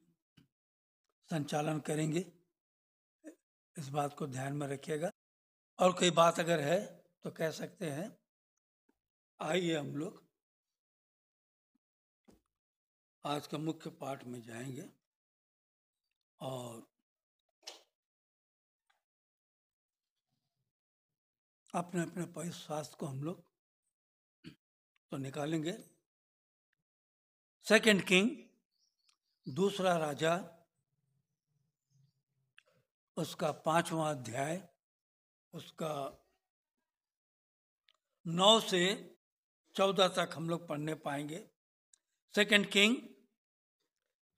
संचालन करेंगे। इस बात को ध्यान में रखिएगा। और कोई बात अगर है तो कह सकते हैं। आइए हम लोग आज का मुख्य पाठ में जाएंगे, और अपने अपने पवित्र शास्त्र को हम लोग तो निकालेंगे। सेकंड किंग, दूसरा राजा, उसका 5वां अध्याय, उसका 9 से 14 तक हम लोग पढ़ने पाएंगे। Second Kings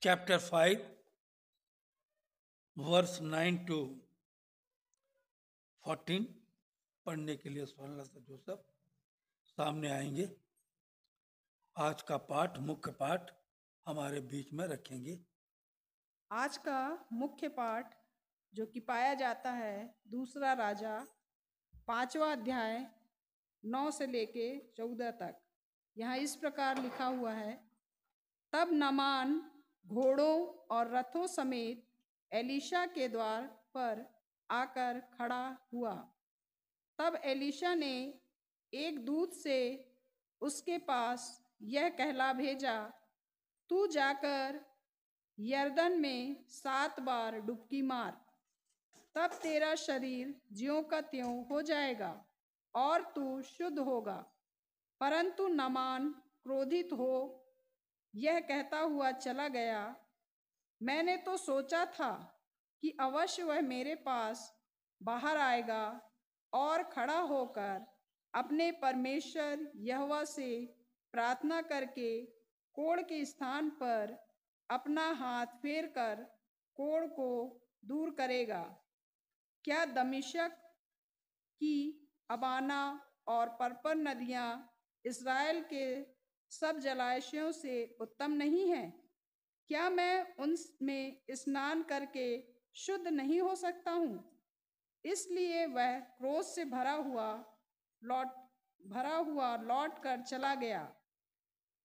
chapter 5 verse 9 to 14 पढ़ने के लिए स्वर्णलता जोसेफ सामने आएंगे। आज का पाठ, मुख्य पाठ हमारे बीच में रखेंगे। आज का मुख्य पाठ जो कि पाया जाता है दूसरा राजा 5वां अध्याय 9 से लेके 14 तक। यहाँ इस प्रकार लिखा हुआ है, तब नामान घोड़ों और रथों समेत एलीशा के द्वार पर आकर खड़ा हुआ। तब एलीशा ने एक दूत से उसके पास यह कहला भेजा, तू जाकर यरदन में 7 बार डुबकी मार, तब तेरा शरीर ज्यों का त्यों हो जाएगा और तू शुद्ध होगा। परंतु नामान क्रोधित हो यह कहता हुआ चला गया, मैंने तो सोचा था कि अवश्य वह मेरे पास बाहर आएगा और खड़ा होकर अपने परमेश्वर यहोवा से प्रार्थना करके कोढ़ के स्थान पर अपना हाथ फेर कर कोढ़ को दूर करेगा। क्या दमिश्क की अबाना और पर्पर नदियां इस्राएल के सब जलाशयों से उत्तम नहीं है? क्या मैं उनमें स्नान करके शुद्ध नहीं हो सकता हूँ? इसलिए वह क्रोध से भरा हुआ लौट कर चला गया।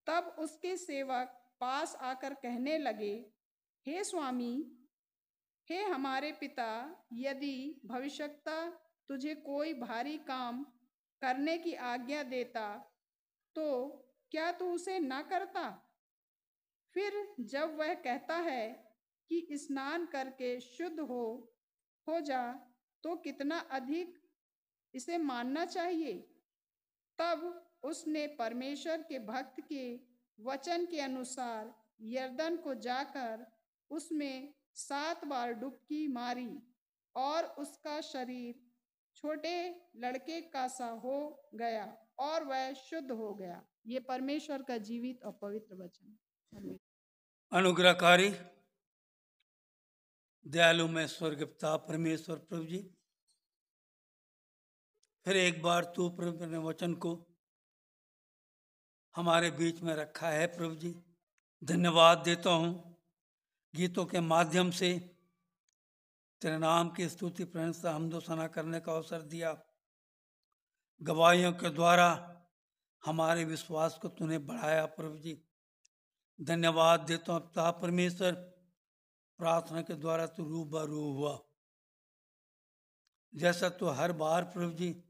तब उसके सेवक पास आकर कहने लगे, हे स्वामी, हे हमारे पिता, यदि भविष्यद्वक्ता तुझे कोई भारी काम करने की आज्ञा देता तो क्या तू उसे ना करता? फिर जब वह कहता है कि स्नान करके शुद्ध हो जा, तो कितना अधिक इसे मानना चाहिए। तब उसने परमेश्वर के भक्त के वचन के अनुसार यरदन को जाकर उसमें 7 बार डुबकी मारी और उसका शरीर छोटे लड़के का सा हो गया और वह शुद्ध हो गया। ये परमेश्वर का जीवित और पवित्र वचन। अनुग्रहकारी दयालु में स्वर्ग पिता परमेश्वर प्रभु जी, फिर एक बार तू प्रभु ने वचन को हमारे बीच में रखा है। प्रभु जी धन्यवाद देता हूँ, गीतों के माध्यम से तेरे नाम की स्तुति प्रशंसा हमदो सना करने का अवसर दिया। गवाहियों के द्वारा हमारे विश्वास को तूने बढ़ाया। प्रभु जी धन्यवाद देता हूँ पिता परमेश्वर, प्रार्थना के द्वारा तू रूबरू हुआ। जैसा तू हर बार प्रभु जी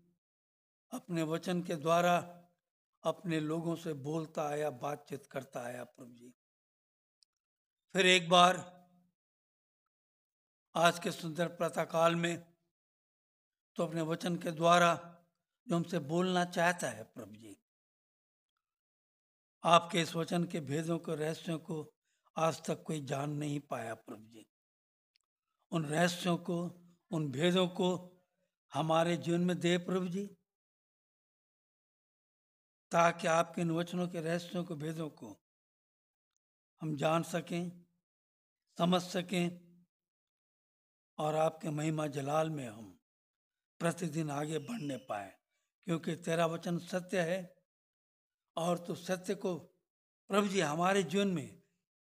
अपने वचन के द्वारा अपने लोगों से बोलता आया, बातचीत करता आया। प्रभु जी फिर एक बार आज के सुंदर प्रातःकाल में तो अपने वचन के द्वारा जो हमसे बोलना चाहता है प्रभु जी, आपके इस वचन के भेदों को, रहस्यों को आज तक कोई जान नहीं पाया। प्रभु जी उन रहस्यों को, उन भेदों को हमारे जीवन में दे प्रभु जी, ताकि आपके इन वचनों के रहस्यों को, भेदों को हम जान सकें, समझ सकें और आपके महिमा जलाल में हम प्रतिदिन आगे बढ़ने पाए। क्योंकि तेरा वचन सत्य है और तो सत्य को प्रभु जी हमारे जीवन में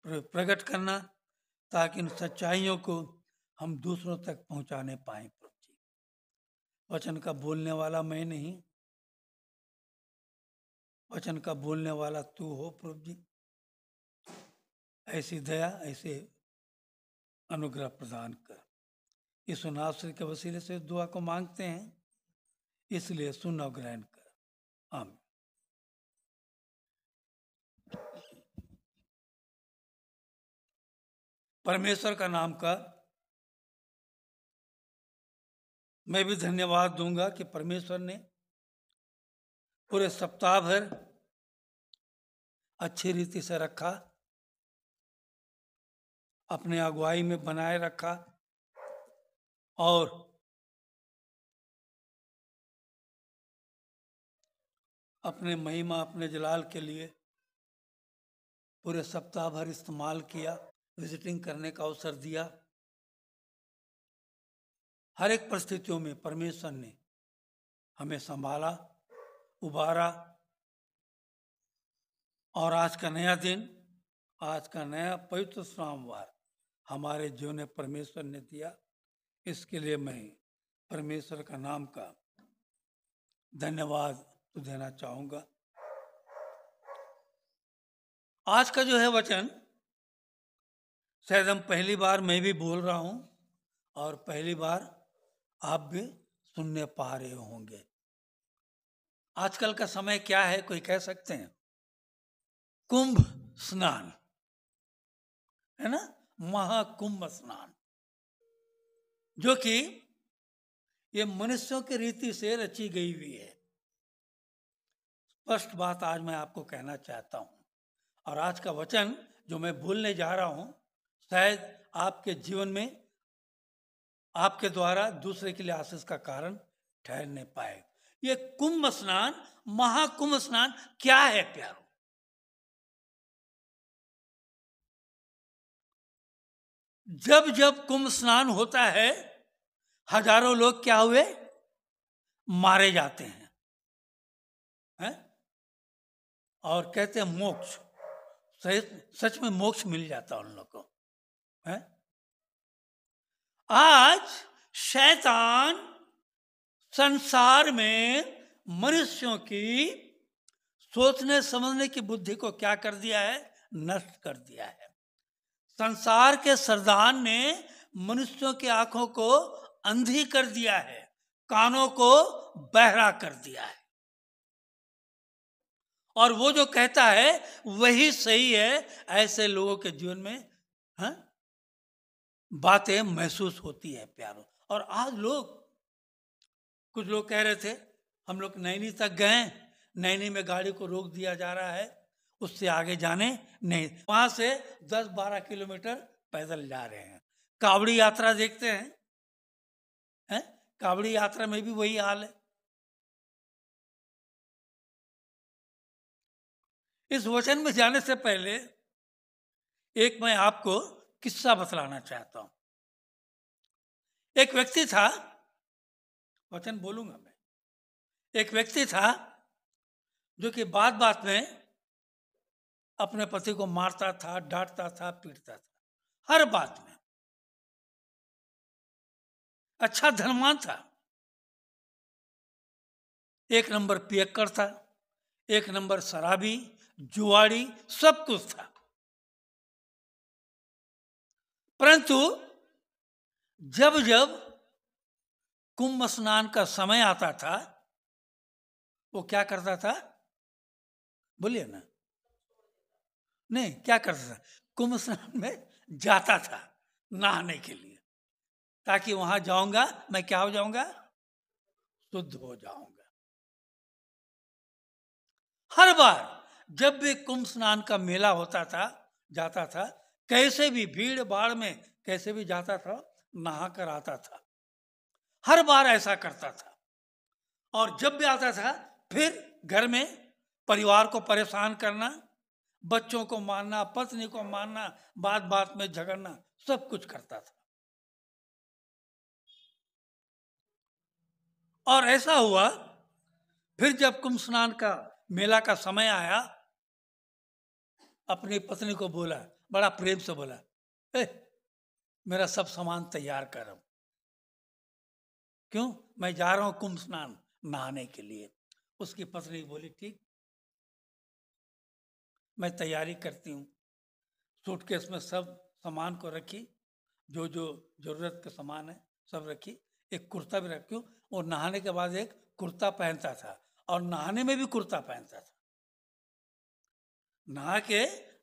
प्रकट करना, ताकि इन सच्चाइयों को हम दूसरों तक पहुंचाने पाए। प्रभु जी वचन का बोलने वाला मैं नहीं, वचन का बोलने वाला तू हो। प्रभु जी ऐसी दया, ऐसे अनुग्रह प्रदान कर। इस नासरी के वसीले से दुआ को मांगते हैं, इसलिए सुन और ग्रहण कर। आमीन। परमेश्वर का नाम का मैं भी धन्यवाद दूंगा कि परमेश्वर ने पूरे सप्ताह भर अच्छी रीति से रखा, अपने अगुवाई में बनाए रखा और अपने महिमा अपने जलाल के लिए पूरे सप्ताह भर इस्तेमाल किया, विजिटिंग करने का अवसर दिया। हर एक परिस्थितियों में परमेश्वर ने हमें संभाला, उबारा और आज का नया दिन, आज का नया पवित्र सोमवार हमारे जीवन में परमेश्वर ने दिया। इसके लिए मैं परमेश्वर का नाम का धन्यवाद देना चाहूँगा। आज का जो है वचन शायद हम पहली बार मैं भी बोल रहा हूँ और पहली बार आप भी सुनने पा रहे होंगे। आजकल का समय क्या है, कोई कह सकते हैं? कुंभ स्नान है ना, महाकुंभ स्नान, जो कि ये मनुष्यों की रीति से रची गई हुई है। स्पष्ट बात आज मैं आपको कहना चाहता हूं और आज का वचन जो मैं बोलने जा रहा हूं शायद आपके जीवन में आपके द्वारा दूसरे के लिए आशीष का कारण ठहरने पाए। ये कुंभ स्नान, महाकुंभ स्नान क्या है प्यारो? जब जब कुंभ स्नान होता है हजारों लोग क्या हुए? मारे जाते हैं? और कहते हैं मोक्ष, सच में मोक्ष मिल जाता उन लोगों को है? आज शैतान संसार में मनुष्यों की सोचने समझने की बुद्धि को क्या कर दिया है? नष्ट कर दिया है। संसार के सरदार ने मनुष्यों की आंखों को अंधी कर दिया है, कानों को बहरा कर दिया है और वो जो कहता है वही सही है, ऐसे लोगों के जीवन में बातें महसूस होती है प्यारो। और आज कुछ लोग कह रहे थे हम लोग नैनी तक गए, नैनी में गाड़ी को रोक दिया जा रहा है, उससे आगे जाने नहीं, वहां से 10-12 किलोमीटर पैदल जा रहे हैं। कावड़ी यात्रा देखते हैं? कावड़ी यात्रा में भी वही हाल है। इस वचन में जाने से पहले एक मैं आपको किस्सा बतलाना चाहता हूं। एक व्यक्ति था, वचन बोलूंगा मैं, एक व्यक्ति था जो कि बात बात में अपने पति को मारता था, डांटता था, पीटता था, हर बात में। अच्छा धनवान था, एक नंबर पियक्कड़ था, एक नंबर शराबी, जुआड़ी, सब कुछ था। परंतु जब जब कुंभ स्नान का समय आता था वो क्या करता था? बोलिए ना। नहीं, क्या करता था? कुंभ स्नान में जाता था नहाने के लिए, ताकि वहां जाऊंगा मैं क्या हो जाऊंगा? शुद्ध हो जाऊंगा। हर बार जब भी कुंभ स्नान का मेला होता था, जाता था, कैसे भी भीड़ भाड़ में कैसे भी जाता था, नहा कर आता था। हर बार ऐसा करता था और जब भी आता था फिर घर में परिवार को परेशान करना, बच्चों को मारना, पत्नी को मारना, बात बात में झगड़ना, सब कुछ करता था। और ऐसा हुआ फिर जब कुंभ स्नान का मेला का समय आया, अपनी पत्नी को बोला, बड़ा प्रेम से बोला, मेरा सब सामान तैयार कर। क्यों? मैं जा रहा हूं कुंभ स्नान नहाने के लिए। उसकी पत्नी बोली ठीक, मैं तैयारी करती हूँ। सूटकेस में सब सामान को रखी, जो जो जरूरत के सामान है सब रखी, एक कुर्ता भी रखी। वो नहाने के बाद एक कुर्ता पहनता था और नहाने में भी कुर्ता पहनता था।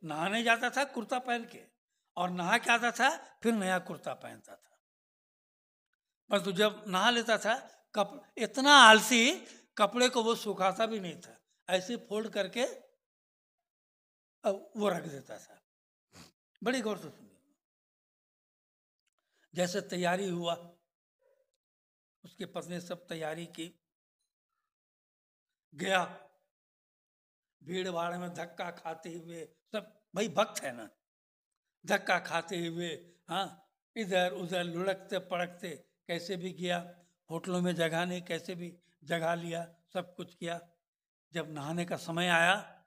नहाने जाता था कुर्ता पहन के और नहा के आता था फिर नया कुर्ता पहनता था। परंतु जब नहा लेता था इतना आलसी, कपड़े को वो सुखाता भी नहीं था, ऐसे फोल्ड करके अब वो रख देता था। बड़ी गौर से सुनिए। जैसे तैयारी हुआ, उसकी पत्नी सब तैयारी की, गया भीड़ भाड़ में धक्का खाते हुए, सब भाई भक्त है ना, धक्का खाते हुए, हाँ, इधर उधर लुढ़कते पड़कते कैसे भी गया, होटलों में जगह नहीं, कैसे भी जगह लिया, सब कुछ किया। जब नहाने का समय आया,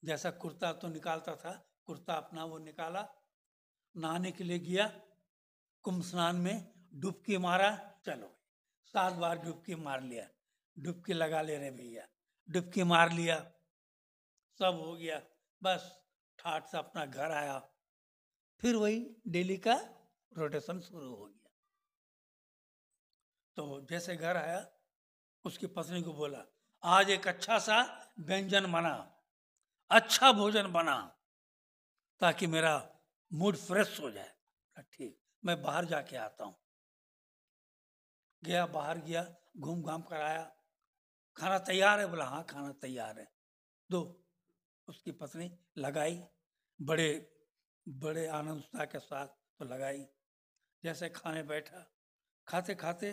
जैसा कुर्ता तो निकालता था, कुर्ता अपना वो निकाला, नहाने के लिए गया, कुंभ स्नान में डुबकी मारा, चलो 7 बार डुबकी मार लिया, डुबकी लगा ले रहे भैया, डुबकी मार लिया, सब हो गया, बस ठाठ से अपना घर आया। फिर वही डेली का रोटेशन शुरू हो गया। तो जैसे घर आया, उसकी पत्नी को बोला, आज एक अच्छा सा व्यंजन बना, अच्छा भोजन बना, ताकि मेरा मूड फ्रेश हो जाए। ठीक, मैं बाहर जाके आता हूँ। गया, बाहर गया, घूम घाम कर आया, खाना तैयार है? बोला हाँ खाना तैयार है, दो। उसकी पत्नी लगाई, बड़े बड़े आनंद उत्साह के साथ तो लगाई। जैसे खाने बैठा, खाते खाते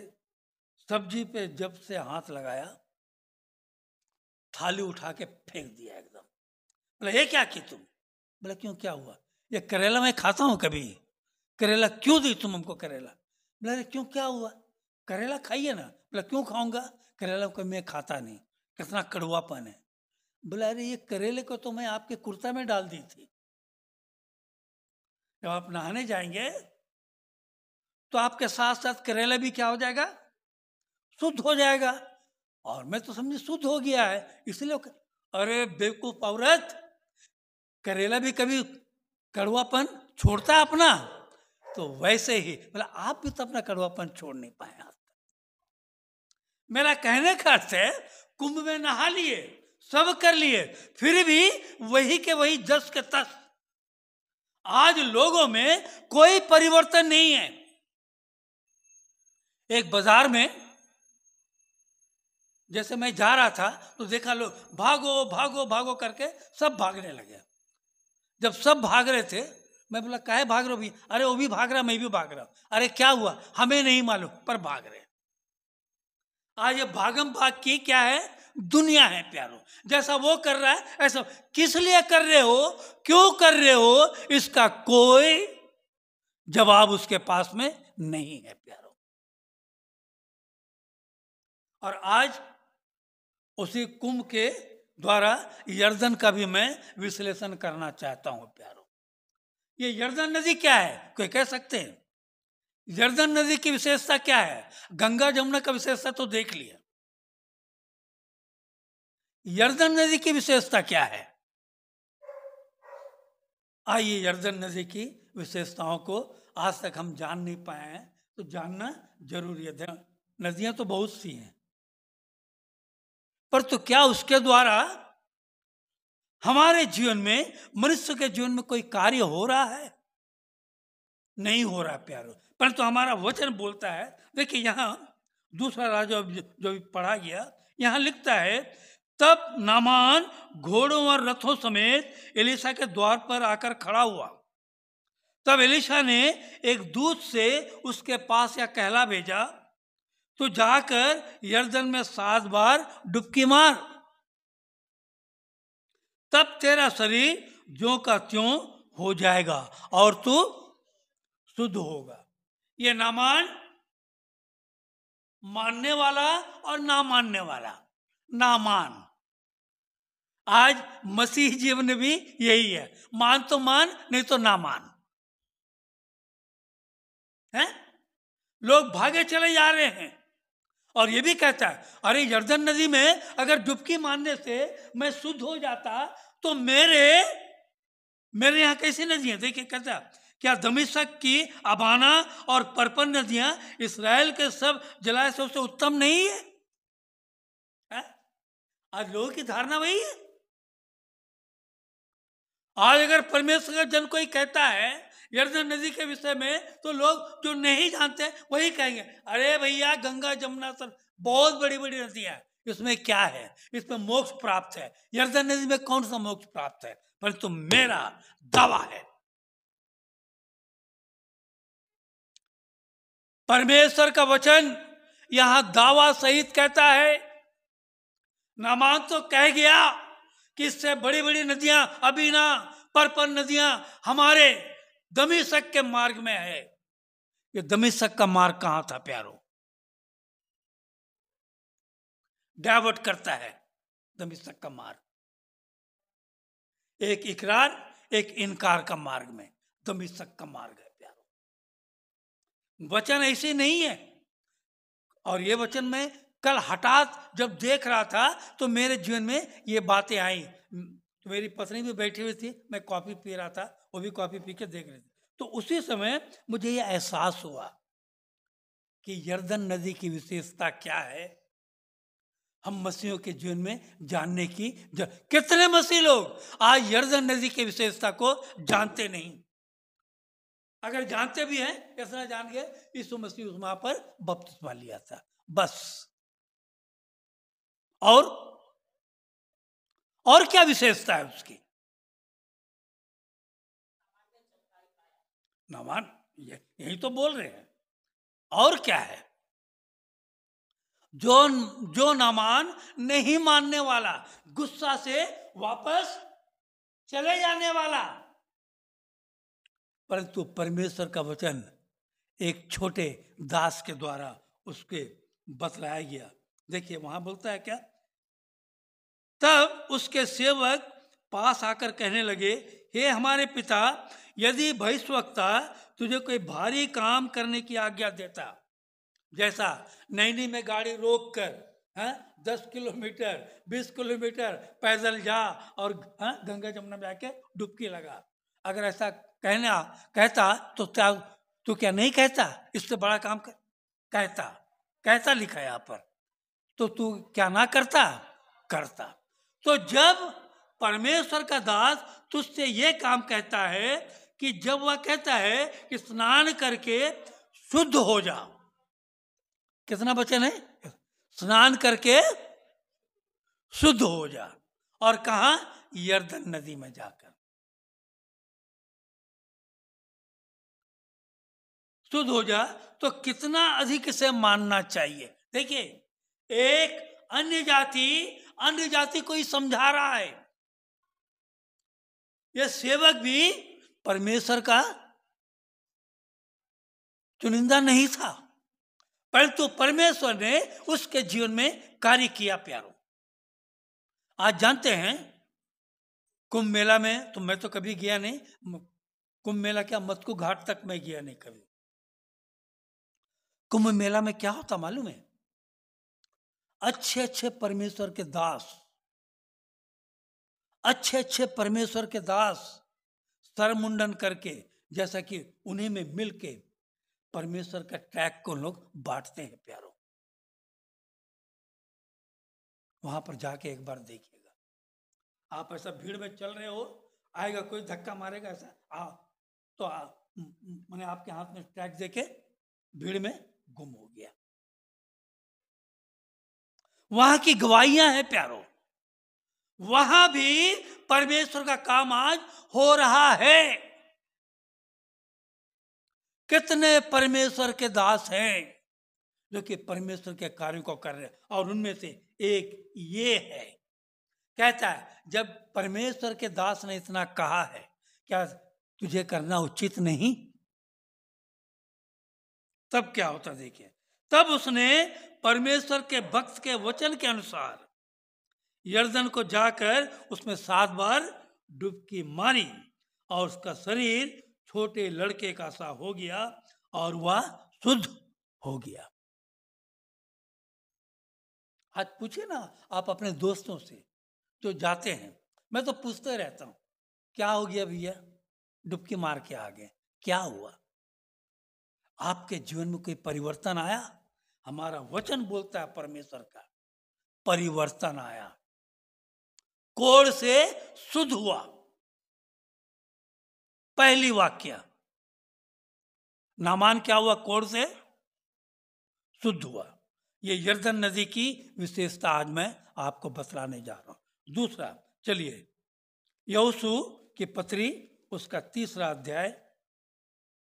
सब्जी पे जब से हाथ लगाया, थाली उठा के फेंक दिया एकदम। बोला ये क्या की तुम? बोला क्यों, क्या हुआ? ये करेला मैं खाता हूँ कभी, करेला क्यों दी तुम हमको करेला? बोला अरे क्यों, क्या हुआ? करेला खाइए ना। बोला क्यों खाऊंगा, करेला को मैं खाता नहीं, कितना कड़वापन है। बोला अरे ये करेले को तो मैं आपके कुर्ता में डाल दी थी, जब आप नहाने जाएंगे तो आपके साथ साथ करेला भी क्या हो जाएगा, शुद्ध हो जाएगा। और मैं तो समझी शुद्ध हो गया है, इसलिए अरे बेवकूफ औरत, करेला भी कभी कड़वापन छोड़ता है अपना? तो वैसे ही बोला आप भी तो अपना कड़वापन छोड़ नहीं पाए आज तक। मेरा कहने का अर्थ है, कुंभ में नहा लिए, सब कर लिए, फिर भी वही के वही जस के तस। आज लोगों में कोई परिवर्तन नहीं है। एक बाजार में जैसे मैं जा रहा था तो देखा लोग भागो भागो भागो करके सब भागने लगे। जब सब भाग रहे थे, मैं बोला काहे भाग रहे हो भी? अरे वो भी भाग रहा, मैं भी भाग रहा हूं। अरे क्या हुआ? हमें नहीं मालूम, पर भाग रहे। आज ये भागम भाग की क्या है, दुनिया है प्यारो। जैसा वो कर रहा है ऐसा, किस लिए कर रहे हो, क्यों कर रहे हो, इसका कोई जवाब उसके पास में नहीं है प्यारो। और आज उसी कुंभ के द्वारा यर्दन का भी मैं विश्लेषण करना चाहता हूं प्यारो। ये यर्दन नदी क्या है, कोई कह सकते हैं? यर्दन नदी की विशेषता क्या है? गंगा जमुना का विशेषता तो देख लिया, यर्दन नदी की विशेषता क्या है? आइए यर्दन नदी की विशेषताओं को आज तक हम जान नहीं पाए हैं, तो जानना जरूरी है। नदियां तो बहुत सी हैं, पर तो क्या उसके द्वारा हमारे जीवन में, मनुष्य के जीवन में कोई कार्य हो रहा है? नहीं हो रहा प्यारो। परंतु हमारा वचन बोलता है, देखिए यहाँ दूसरा राजा जो भी पढ़ा गया, यहाँ लिखता है, तब नामान घोड़ों और रथों समेत एलिशा के द्वार पर आकर खड़ा हुआ। तब एलिशा ने एक दूत से उसके पास या कहला भेजा, तो जाकर यर्दन में 7 बार डुबकी मार, तब तेरा शरीर ज्यों का त्यों हो जाएगा और तू शुद्ध होगा। ये नामान मानने वाला और ना मानने वाला, नामान। आज मसीह जीवन भी यही है, मान तो मान, नहीं तो ना मान है। लोग भागे चले जा रहे हैं। और ये भी कहता है, अरे यर्दन नदी में अगर डुबकी मारने से मैं शुद्ध हो जाता तो मेरे यहाँ कैसी नदियां? देखिए कहता है, क्या दमिश्क की अबाना और पर्पन नदियां इस्राएल के सब जलाशयों से उत्तम नहीं है? आज लोगों की धारणा वही है। आज अगर परमेश्वर का जन कोई कहता है यर्दन नदी के विषय में, तो लोग जो नहीं जानते वही कहेंगे, अरे भैया गंगा जमुना सब बहुत बड़ी बड़ी नदियां, इसमें क्या है, इसमें मोक्ष प्राप्त है। यरदन नदी में कौन सा मोक्ष प्राप्त है, परंतु मेरा दावा है, परमेश्वर का वचन यहां दावा सहित कहता है। नामान तो कह गया कि इससे बड़ी बड़ी नदियां अभी ना, पर नदियां हमारे दमिश्क के मार्ग में है। ये दमिश्क का मार्ग कहां था प्यारो? डाइवर्ट करता है दमिश्क का मार्ग, एक इकरार एक इनकार का मार्ग में दमिश्क का मार्ग है प्यारो। वचन ऐसे नहीं है। और ये वचन मैं कल हठात जब देख रहा था तो मेरे जीवन में ये बातें आई। तो मेरी पत्नी भी बैठी हुई थी, मैं कॉफी पी रहा था, वो भी कॉफी पी के देख रही थी। तो उसी समय मुझे ये एहसास हुआ कि यरदन नदी की विशेषता क्या है, हम मसीहों के जीवन में जानने की कितने मसीह लोग आज यरदन नदी की विशेषता को जानते नहीं। अगर जानते भी हैं, कैसा जान गए, यीशु मसीह उस वहां पर बपतिस्मा लिया था, बस। और क्या विशेषता है उसकी? नामान यही तो बोल रहे हैं। और क्या है? जो नामान नहीं मानने वाला, गुस्सा से वापस चले जाने वाला, परंतु परमेश्वर का वचन एक छोटे दास के द्वारा उसके बतलाया गया। देखिए वहां बोलता है क्या, तब उसके सेवक पास आकर कहने लगे, हे हमारे पिता, यदि भविष्यवक्ता तुझे कोई भारी काम करने की आज्ञा देता, जैसा नैनी में गाड़ी रोक कर 10 किलोमीटर 20 किलोमीटर पैदल जा और गंगा जमुना में आके डुबकी लगा, अगर ऐसा कहता तो तू क्या नहीं कहता, इससे बड़ा काम कहता लिखा है यहाँ पर, तो तू क्या ना करता। तो जब परमेश्वर का दास तुझसे ये काम कहता है कि जब वह कहता है कि स्नान करके शुद्ध हो जा, कितना वचन है, स्नान करके शुद्ध हो जा, और कहा, यरदन नदी में जाकर शुद्ध हो जा, तो कितना अधिक से मानना चाहिए। देखिए, एक अन्य जाति को ही समझा रहा है। यह सेवक भी परमेश्वर का चुनिंदा नहीं था, परंतु परमेश्वर ने उसके जीवन में कार्य किया प्यारो। आज जानते हैं कुंभ मेला में, तो मैं तो कभी गया नहीं, कुंभ मेला क्या, मत्कू घाट तक मैं गया नहीं कभी। कुंभ मेला में क्या होता मालूम है, अच्छे परमेश्वर के दास, अच्छे परमेश्वर के दास सर मुंडन करके, जैसा कि उन्हीं में मिलके परमेश्वर का ट्रैक को लोग बांटते हैं प्यारो। वहां पर जाके एक बार देखिएगा, आप ऐसा भीड़ में चल रहे हो, आएगा कोई धक्का मारेगा ऐसा तो मैंने आपके हाथ में ट्रैक देके भीड़ में गुम हो गया। वहां की गवाहियां हैं प्यारो, वहां भी परमेश्वर का काम आज हो रहा है। कितने परमेश्वर के दास हैं जो कि परमेश्वर के कार्यों को कर रहे हैं, और उनमें से एक ये है, कहता है जब परमेश्वर के दास ने इतना कहा है, क्या तुझे करना उचित नहीं? तब क्या होता देखिए, तब उसने परमेश्वर के भक्त के वचन के अनुसार यरदन को जाकर उसमें 7 बार डुबकी मारी, और उसका शरीर छोटे लड़के का सा हो गया और वह शुद्ध हो गया। आज पूछे ना आप अपने दोस्तों से जो जाते हैं, मैं तो पूछते रहता हूं, क्या हो गया भैया, डुबकी मार के आ गए, क्या हुआ? आपके जीवन में कोई परिवर्तन आया? हमारा वचन बोलता है परमेश्वर का, परिवर्तन आया, कोढ़ से शुद्ध हुआ। पहली वाक्य, नामान क्या हुआ? कोढ़ से शुद्ध हुआ। ये यरदन नदी की विशेषता आज मैं आपको बतलाने जा रहा हूं। दूसरा, चलिए यहोशू की पत्री उसका 3रा अध्याय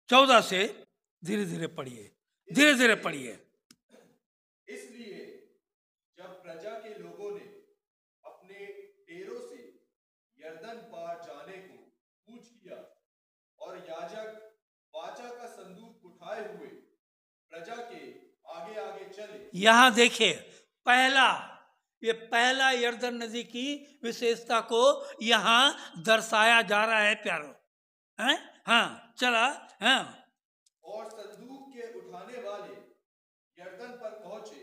14 से धीरे धीरे पढ़िए, धीरे धीरे पढ़िए। इसलिए जब प्रजा के लोगों ने अपने डेरों से यरदन पार जाने को कूच किया और याजक वाचा का संदूक उठाए हुए प्रजा के आगे आगे चले। यहां देखिए, ये पहला यरदन नदी की विशेषता को यहां दर्शाया जा रहा है प्यारो, हैं? हाँ, चला, हाँ। और संदूक के उठाने वाले यरदन पर पहुंचे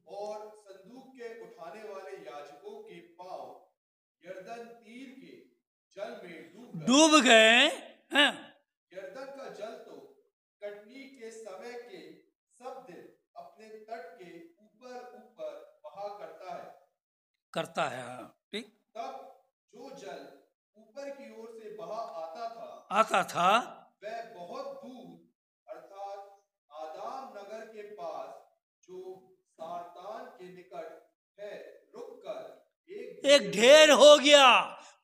और संदूक के उठाने वाले याजकों के पांव यरदन तीर के जल में डूब गए। हाँ। यरदन का जल तो कटनी के समय के सब दिन अपने तट के ऊपर ऊपर बहा करता है। हाँ, ठीक। तब जो जल ऊपर की ओर से बहा आता था वह बहुत दूर अर्थात आदाम नगर के पास जो सारतान के निकट है रुककर एक ढेर हो गया।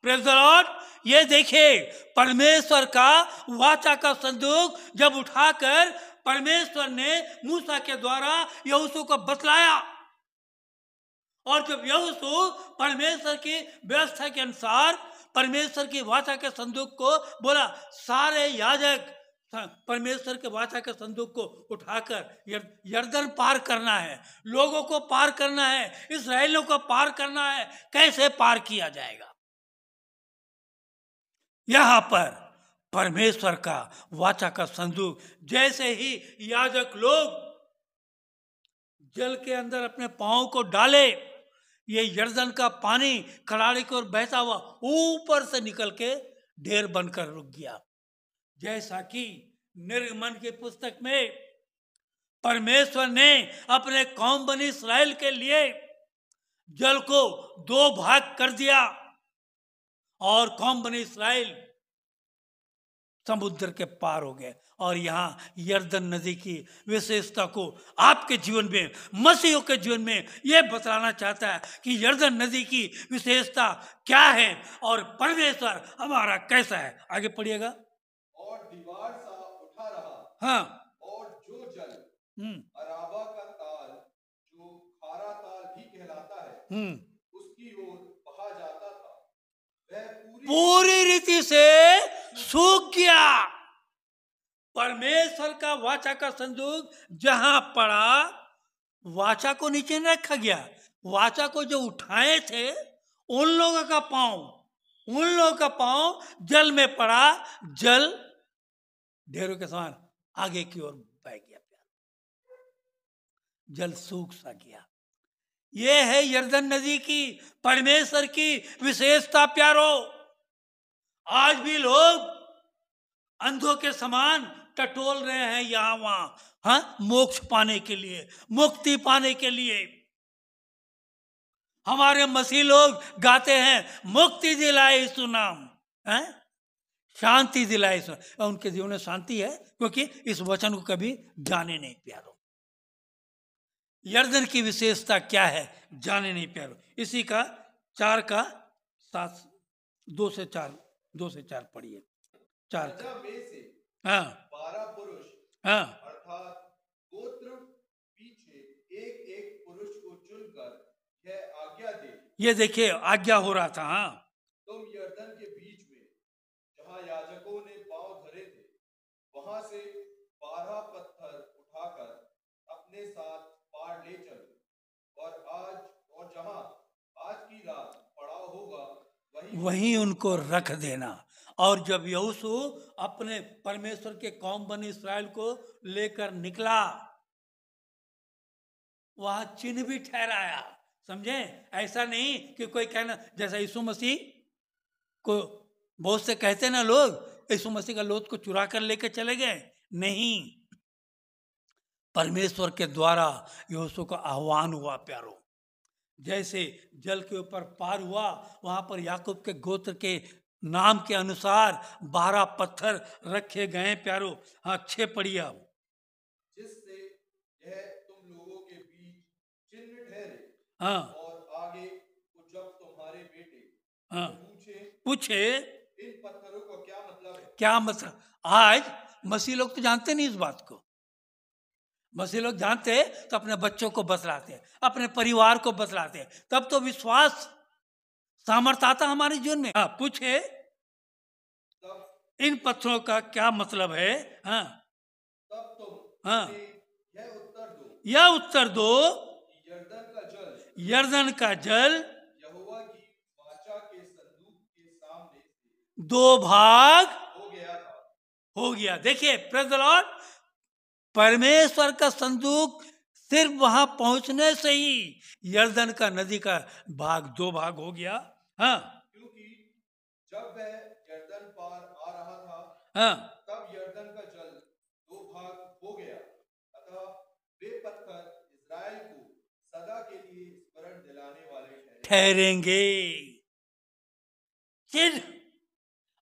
Praise the Lord. ये देखिए, परमेश्वर का वाचा का संदूक जब उठाकर परमेश्वर ने मूसा के द्वारा यहोशू को बतलाया, और जब यहोशू परमेश्वर की व्यवस्था के अनुसार परमेश्वर की वाचा के संदूक को बोला, सारे याजक परमेश्वर के वाचा के संदूक को उठाकर यरदन पार करना है, लोगों को पार करना है, इस्राएलियों को पार करना है। कैसे पार किया जाएगा? यहां पर परमेश्वर का वाचा का संदूक जैसे ही याजक लोग जल के अंदर अपने पांव को डाले, ये यरदन का पानी खड़ाड़ी की ओर बहता हुआ ऊपर से निकल के ढेर बनकर रुक गया। जैसा कि निर्गमन की पुस्तक में परमेश्वर ने अपने कौम बनी इस्राएल के लिए जल को 2 भाग कर दिया और कौम बनी इस्राएल समुद्र के पार हो गए। और यहाँ यरदन नदी की विशेषता को आपके जीवन में, मसीहियों के जीवन में यह बतलाना चाहता है कि यरदन नदी की विशेषता क्या है और परमेश्वर हमारा कैसा है। आगे पढ़िएगा। और दीवार सा उठा रहा, हाँ, और जो जल अराबा का ताल जो खारा ताल भी कहलाता है उसकी ओर बहा जाता था, वह पूरी रीति से सूख गया। परमेश्वर का वाचा का संदूक जहां पड़ा, वाचा को नीचे नहीं रखा गया। वाचा को जो उठाए थे उन लोगों का पांव जल में पड़ा, जल ढेरों के समान आगे की ओर बह गया, जल सूख सा गया। ये है यरदन नदी की परमेश्वर की विशेषता प्यारो। आज भी लोग अंधों के समान टटोल रहे हैं यहां वहां, हाँ, मोक्ष पाने के लिए, मुक्ति पाने के लिए। हमारे मसीह लोग गाते हैं, मुक्ति दिलाए यीशु नाम, हैं, शांति दिलाए यीशु। उनके जीवन में शांति है क्योंकि इस वचन को कभी जाने नहीं प्यारो। यरदन की विशेषता क्या है जाने नहीं प्यारो। इसी का 4 का 7 2 से 4 पढ़िए। 4 का में से हाँ 12 पुरुष, हाँ, अर्थात गोत्र पीछे एक एक पुरुष को चुनकर यह आज्ञा दे। ये देखिए आज्ञा हो रहा था। हाँ, तुम यरदन के बीच में जहां याजकों ने पांव धरे थे वहां से 12 पत्थर उठाकर अपने साथ पार ले चलो, और जहां आज की रात पड़ाव होगा वहीं उनको रख देना। और जब यहोशू अपने परमेश्वर के कौम बनी इस्राएल को लेकर निकला, वहां चिन्ह भी ठहराया। समझे? ऐसा नहीं कि कोई कहना, जैसा यीशु मसीह को बहुत से कहते ना लोग, यीशु मसीह का लोथ को चुरा कर लेकर चले गए। नहीं, परमेश्वर के द्वारा यहोशू का आह्वान हुआ प्यारो। जैसे जल के ऊपर पार हुआ, वहां पर याकूब के गोत्र के नाम के अनुसार 12 पत्थर रखे गए प्यारो। हाँ, 6 पढ़िए आप। जिससे यह तुम लोगों के बीच हाँ और आगे तो जब तुम्हारे बेटे हाँ पूछे पूछे इन पत्थरों का क्या मतलब है, क्या मतलब। आज मसीह लोग तो जानते नहीं इस बात को। मसीह लोग जानते तो अपने बच्चों को बतलाते, अपने परिवार को बतलाते, तब तो विश्वास सामर्थ्य आता हमारे जीवन में। हाँ पूछे तब इन पत्थरों का क्या मतलब है। हाँ तब तुम हाँ उन्हें यह उत्तर दो कि यर्दन का जल यहोवा की वाचा के संदूक के सामने से दो भाग हो गया था। हो गया। देखिए प्रेज़ द लॉर्ड, परमेश्वर का संदूक सिर्फ वहां पहुंचने से ही यर्दन का नदी का भाग दो भाग हो गया। हाँ क्योंकि जब वह यरदन पार आ रहा था हाँ तब यरदन का जल दो भाग हो गया। अतः वे पत्थर इस्राएल को सदा के लिए स्मरण दिलाने वाले ठहरेंगे। चिन्ह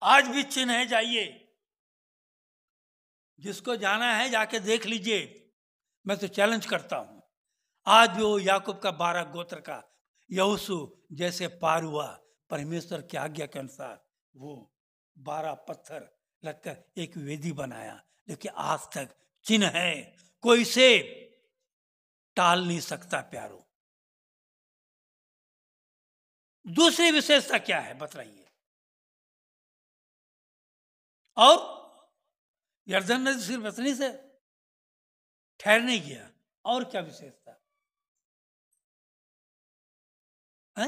आज भी चिन्ह है, जाइए जिसको जाना है जाके देख लीजिए। मैं तो चैलेंज करता हूं, आज भी वो याकूब का 12 गोत्र का यहोशू जैसे पार हुआ परमेश्वर की आज्ञा के अनुसार, वो 12 पत्थर लगकर एक वेदी बनाया। देखिए आज तक चिन्ह है, कोई से टाल नहीं सकता प्यारो। दूसरी विशेषता क्या है बताइए। और यरदन नदी सिर्फ इतनी से ठहरने गया, और क्या विशेषता है?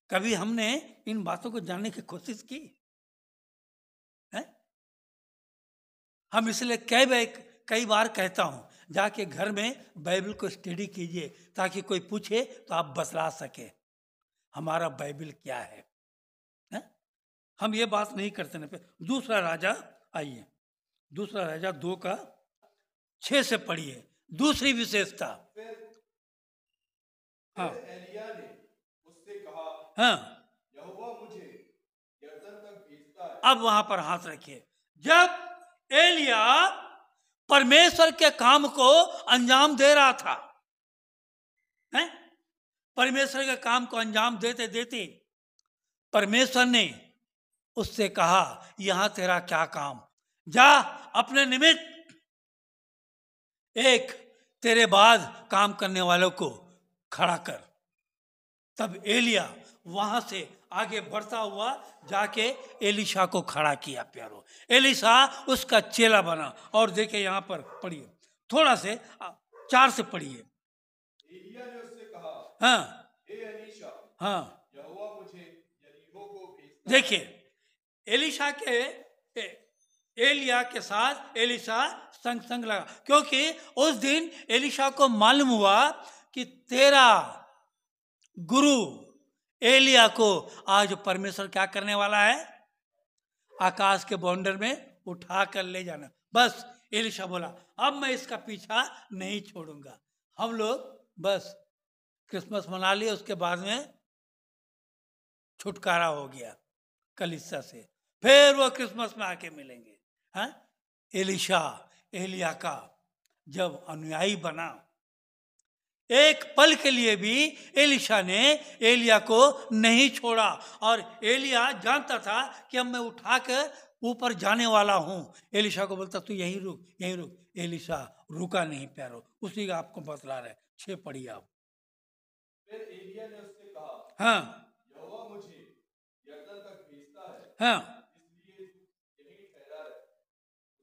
कभी हमने इन बातों को जानने की कोशिश की है? हम इसलिए कई बार कहता हूं, जाके घर में बाइबल को स्टडी कीजिए ताकि कोई पूछे तो आप बतला सके हमारा बाइबल क्या है? हम ये बात नहीं करते ना। दूसरा राजा, आइए दूसरा राजा 2:6 से पढ़िए दूसरी विशेषता। हाँ एलिया ने उससे कहा, हाँ यहोवा मुझे यरदन तक भेजता है। अब वहां पर हाथ रखिए। जब एलिया परमेश्वर के काम को अंजाम दे रहा था, हैं? परमेश्वर के काम को अंजाम देते देते परमेश्वर ने उससे कहा, यहां तेरा क्या काम, जा अपने निमित्त एक तेरे बाद काम करने वालों को खड़ा कर। तब एलिया वहां से आगे बढ़ता हुआ जाके एलीशा को खड़ा किया प्यारो। एलीशा उसका चेला बना। और देखिए यहां पर पढ़िए, थोड़ा से 4 से पढ़िए। एलिया ने उससे कहा, हाँ हे एलीशा, हाँ यहोवा मुझे यरीहो को भेजता है। देखिए एलिया के साथ एलीशा संग संग लगा, क्योंकि उस दिन एलीशा को मालूम हुआ कि तेरा गुरु एलिया को आज परमेश्वर क्या करने वाला है, आकाश के बाउंडर में उठा कर ले जाना। बस एलीशा बोला, अब मैं इसका पीछा नहीं छोड़ूंगा। हम लोग बस क्रिसमस मना लिए, उसके बाद में छुटकारा हो गया कलीसिया से, फिर वो क्रिसमस में आके मिलेंगे। हाँ एलीशा एलिया का जब अनुयायी बना, एक पल के लिए भी एलीशा ने एलिया को नहीं छोड़ा। और एलिया जानता था कि अब मैं उठाकर ऊपर जाने वाला हूं। एलीशा को बोलता तू यहीं रुक, यहीं रुक। एलीशा रुका नहीं प्यारो, उसी का आपको बतला रहे। 6 पढ़िए आप। फिर एलिया ने उससे कहा, हाँ यहोवा मुझे यरदन तक भेजता है, हाँ इसलिए तू यहीं ठहरा रह।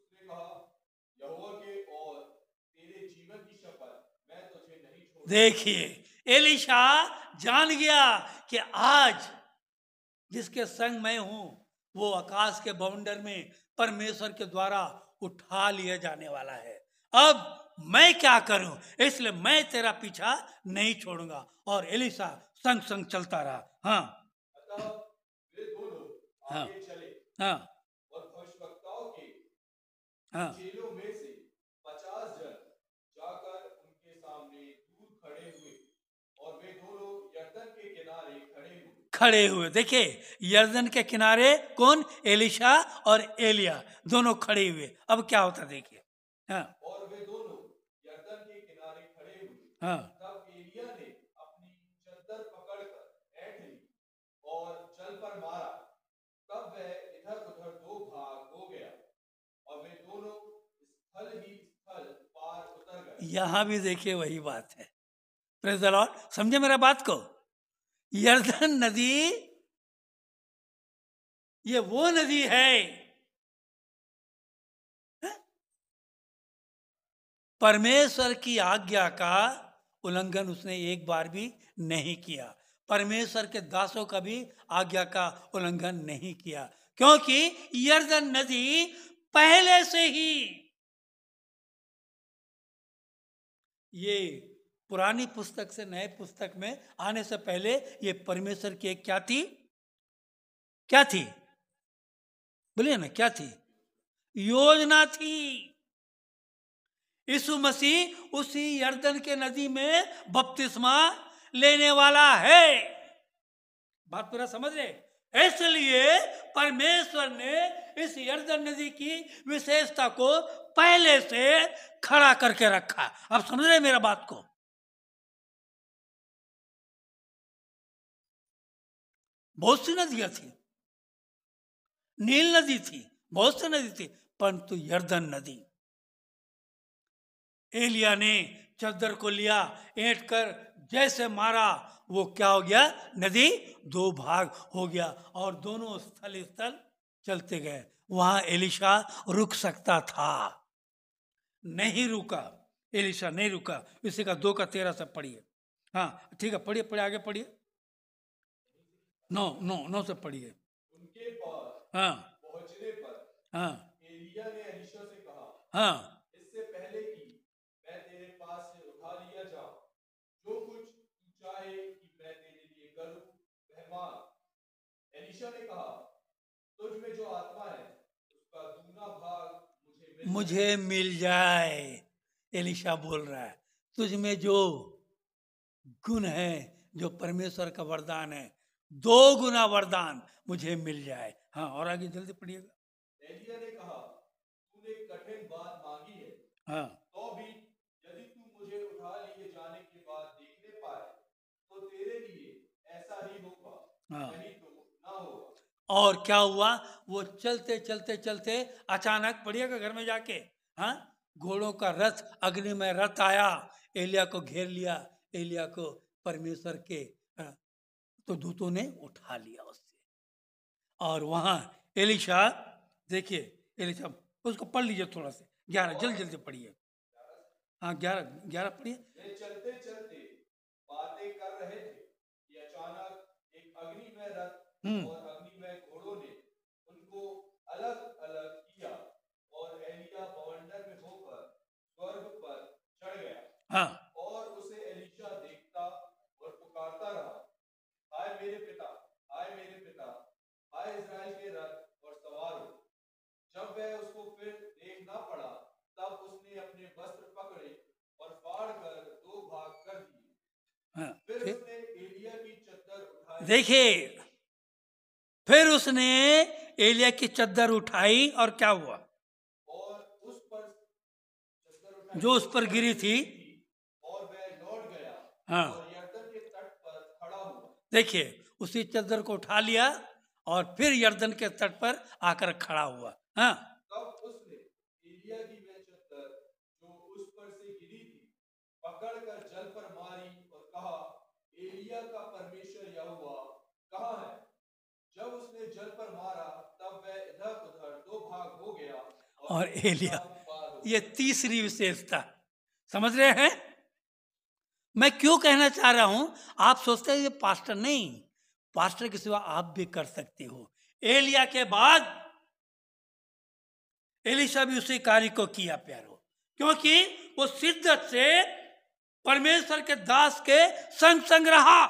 उसने कहा, यहोवा के और तेरे जीवन की शपथ, मैं तुझे नहीं छोड़ूंगा। देखिए एलीशा जान गया कि आज जिसके संग मैं हूं वो आकाश के बाउंडर में परमेश्वर के द्वारा उठा लिया जाने वाला है। अब मैं क्या करूं, इसलिए मैं तेरा पीछा नहीं छोड़ूंगा। और एलीशा संग संग चलता रहा। हाँ अतः वे दोनों हाँ आगे चले हाँ और भविष्यवक्ताओं के हाँ चेलों में से 50 जन जाकर उनके सामने दूर खड़े हुए, और वे दोनों यरदन के किनारे खड़े हुए। देखिए यरदन के किनारे कौन, एलीशा और एलिया दोनों खड़े हुए। अब क्या होता देखिए। हाँ और वे दोनों यरदन के किनारे खड़े हुए। हाँ तब एलिया ने अपनी यहां भी देखिए वही बात है। प्रेज़ द लॉर्ड, समझे मेरा बात को? यरदन नदी ये वो नदी है, परमेश्वर की आज्ञा का उल्लंघन उसने एक बार भी नहीं किया, परमेश्वर के दासों का भी आज्ञा का उल्लंघन नहीं किया, क्योंकि यरदन नदी पहले से ही, ये पुरानी पुस्तक से नए पुस्तक में आने से पहले ये परमेश्वर की एक क्या थी? क्या थी? बोलिए ना, क्या थी? योजना थी। यीशु मसीह उसी यरदन के नदी में बपतिस्मा लेने वाला है। बात पूरा समझ रहे? इसलिए परमेश्वर ने इस यरदन नदी की विशेषता को पहले से खड़ा करके रखा। अब समझ रहे मेरा बात को? बहुत सी नदियां थी, नील नदी थी, बहुत सी नदी थी, परंतु यरदन नदी, एलिया ने चद्दर को लिया, ऐंठ कर जैसे मारा, वो क्या हो गया? नदी दो भाग हो गया और दोनों स्थल स्थल चलते गए। वहां एलिशा रुक सकता था, नहीं रुका, एलिशा नहीं रुका। इसी का 2:13 से पढ़िए। हाँ ठीक है, पढ़िए पढ़िए, आगे पढ़िए। 9 से पढ़िए। उनके पास हाँ पहुंचने पर हाँ एलिय्याह ने एलीशा से कहा, हाँ इससे पहले कि मैं तेरे पास से उठा लिया जाऊं, जो कुछ तू चाहे कि मैं तेरे लिए करूं वह मांग। एलीशा ने कहा, तुझ में जो आत्मा है उसका दूना भाग मुझे मिल जाए। एलिशा बोल रहा है, तुझ में जो गुण है, जो परमेश्वर का वरदान है, 2 गुना वरदान मुझे मिल जाए। हाँ और आगे जल्दी पढ़िएगा। एलिय्याह ने कहा, तूने कठिन बात मांगी है, हाँ तो भी यदि तू मुझे उठा लिए जाने के बाद देखने पाए तो तेरे लिए ऐसा ही होगा, हाँ। नहीं तो ना होगा। और क्या हुआ? वो चलते चलते चलते अचानक, पढ़िएगा घर में जाके, हाँ, घोड़ों का रथ, अग्निमय रथ आया, एलिया को घेर लिया। एलिया को परमेश्वर के तो दूतों ने उठा लिया उससे। और वहां एलिशा, देखिए एलिशा, उसको पढ़ लीजिए थोड़ा सा, 11 जल्दी जल्दी पढ़िए। हाँ 11 पढ़िए। वे चलते चलते बातें कर रहे थे कि अचानक एक अग्निमय रथ और अग्निमय घोड़ों ने उनको अलग अलग किया और एलिय्याह बवंडर में होकर स्वर्ग पर चढ़ गया। हाँ और उसे एलीशा देखता और पुकारता रहा, हाय मेरे पिता, हाय मेरे पिता, हाय इस्राएल के रथ और सवारों। जब वह उसको फिर देख ना पड़ा, तब उसने अपने वस्त्र पकड़े और फाड़ कर 2 भाग कर दिए। हाँ फिर उसने एलिय्याह की चद्दर उठाई। देखिए, फिर उसने एलिया की चद्दर उठाई और क्या हुआ? और उस पर चद्दर उठाई जो उस पर गिरी थी, और वह लौट गया हाँ और यरदन के तट पर खड़ा हुआ। देखिए, उसी चद्दर को उठा लिया और फिर यरदन के तट पर आकर खड़ा हुआ। हाँ तब उसने एलिय्याह की वह चद्दर जो उस पर से गिरी थी पकड़कर जल पर मारी और कहा, एलिय्याह का परमेश्वर यहोवा कहाँ है? जब उसने जल पर मारा, तब वह इधर उधर 2 भाग हो गया और एलिया, पार हो ये तीसरी विशेषता, समझ रहे हैं मैं क्यों कहना चाह रहा हूं? आप सोचते हैं ये पास्टर नहीं, पास्टर के सिवा आप भी कर सकते हो। एलिया के बाद एलीशा भी उसी कार्य को किया प्यारो, क्योंकि वो शिद्दत से परमेश्वर के दास के संग संग रहा।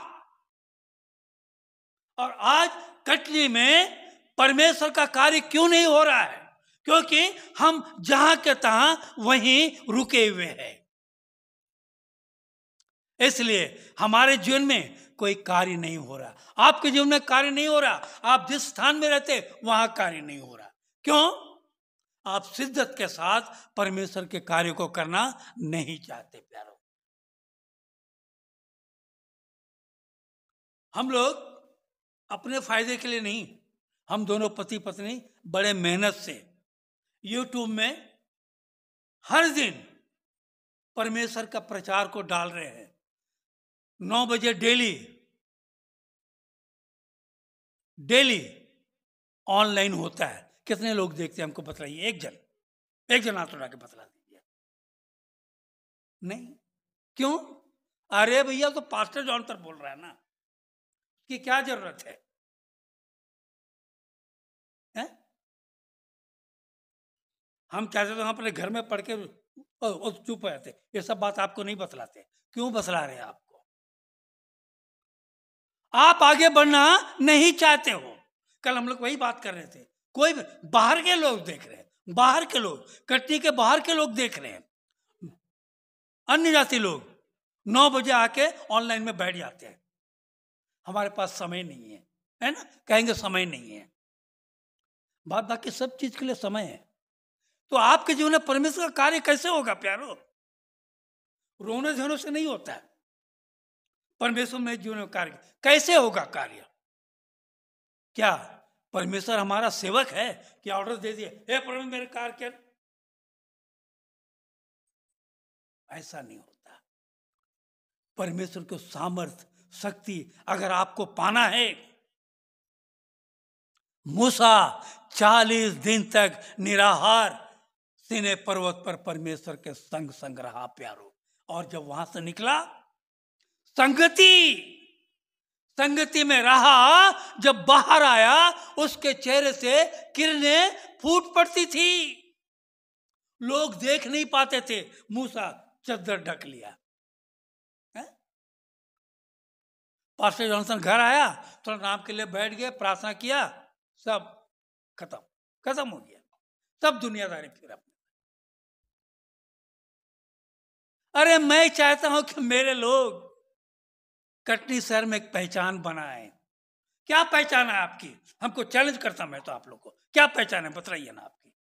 और आज कटनी में परमेश्वर का कार्य क्यों नहीं हो रहा है? क्योंकि हम जहां के तहां वहीं रुके हुए हैं। इसलिए हमारे जीवन में कोई कार्य नहीं हो रहा, आपके जीवन में कार्य नहीं हो रहा, आप जिस स्थान में रहते वहां कार्य नहीं हो रहा। क्यों? आप शिद्दत के साथ परमेश्वर के कार्य को करना नहीं चाहते प्यारो। हम लोग अपने फायदे के लिए नहीं, हम दोनों पति पत्नी बड़े मेहनत से YouTube में हर दिन परमेश्वर का प्रचार को डाल रहे हैं। 9 बजे डेली ऑनलाइन होता है। कितने लोग देखते हैं हमको बतलाइए, एक जन हाथ उठा के बतला दीजिए। नहीं, क्यों? अरे भैया तो पास्टर जॉन तक बोल रहा है ना, कि क्या जरूरत है? हम चाहते तो हम अपने घर में पढ़ के चुप रहते, ये सब बात आपको नहीं बतलाते। क्यों बतला रहे हैं आपको? आप आगे बढ़ना नहीं चाहते हो। कल हम लोग वही बात कर रहे थे, कोई बाहर के लोग देख रहे हैं, बाहर के लोग, कटनी के बाहर के लोग देख रहे हैं, अन्य जाति लोग 9 बजे आके ऑनलाइन में बैठ जाते हैं। हमारे पास समय नहीं है ना, कहेंगे समय नहीं है। बात बाकी सब चीज के लिए समय है। तो आपके जीवन में परमेश्वर का कार्य कैसे होगा प्यारो? रोने धोने से नहीं होता है। परमेश्वर में जीवन में कार्य कैसे होगा? कार्य क्या परमेश्वर हमारा सेवक है कि ऑर्डर दे दिए, हे परमेश्वर मेरे कार्य कर? ऐसा नहीं होता। परमेश्वर को सामर्थ शक्ति अगर आपको पाना है, मूसा 40 दिन तक निराहार सीने पर्वत पर परमेश्वर के संग रहा प्यारो। और जब वहां से निकला, संगति में रहा, जब बाहर आया उसके चेहरे से किरणें फूट पड़ती थी। लोग देख नहीं पाते थे। मूसा चद्दर ढक लिया। पास्टर जॉनसन घर आया, थोड़ा नाम के लिए बैठ गए, प्रार्थना किया, सब खत्म हो गया। सब दुनियादारी फिर अपने। अरे मैं चाहता हूं कि मेरे लोग कटनी शहर में एक पहचान बनाए। क्या पहचान है आपकी? हमको चैलेंज करता मैं तो आप लोग को, क्या पहचान है बताइए ना आपकी।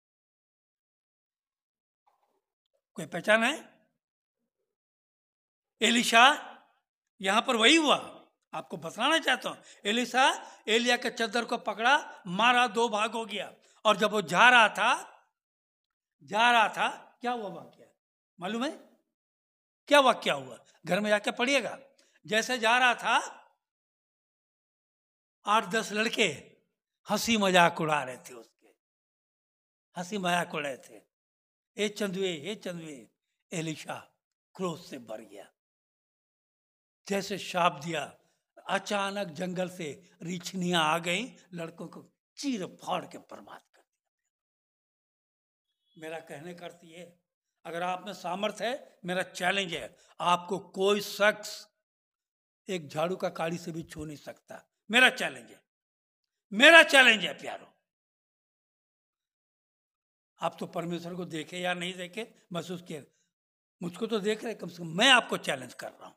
कोई पहचान है? एलिशा, यहां पर वही हुआ। आपको बताना चाहता हूं, एलिशा एलिया के चद्दर को पकड़ा, मारा, 2 भाग हो गया। और जब वो जा रहा था, क्या हुआ वाक्य मालूम है? क्या वाक्य हुआ? घर में जाके पढ़िएगा। जैसे जा रहा था, 8-10 लड़के हंसी मजाक उड़ा रहे थे उसके, हंसी मजाक उड़ा रहे थे। ए चंदुए। एलिशा क्रोध से भर गया, जैसे शाप दिया। अचानक जंगल से रीछनियां आ गई, लड़कों को चीर फाड़ के बर्बाद कर दिया। मेरा कहने का अर्थ ये, अगर आप में सामर्थ्य है, मेरा चैलेंज है, आपको कोई शख्स एक झाड़ू का काड़ी से भी छू नहीं सकता। मेरा चैलेंज है प्यारो। आप तो परमेश्वर को देखे या नहीं देखे, महसूस किए, मुझको तो देख रहे, कम से कम मैं आपको चैलेंज कर रहा हूं।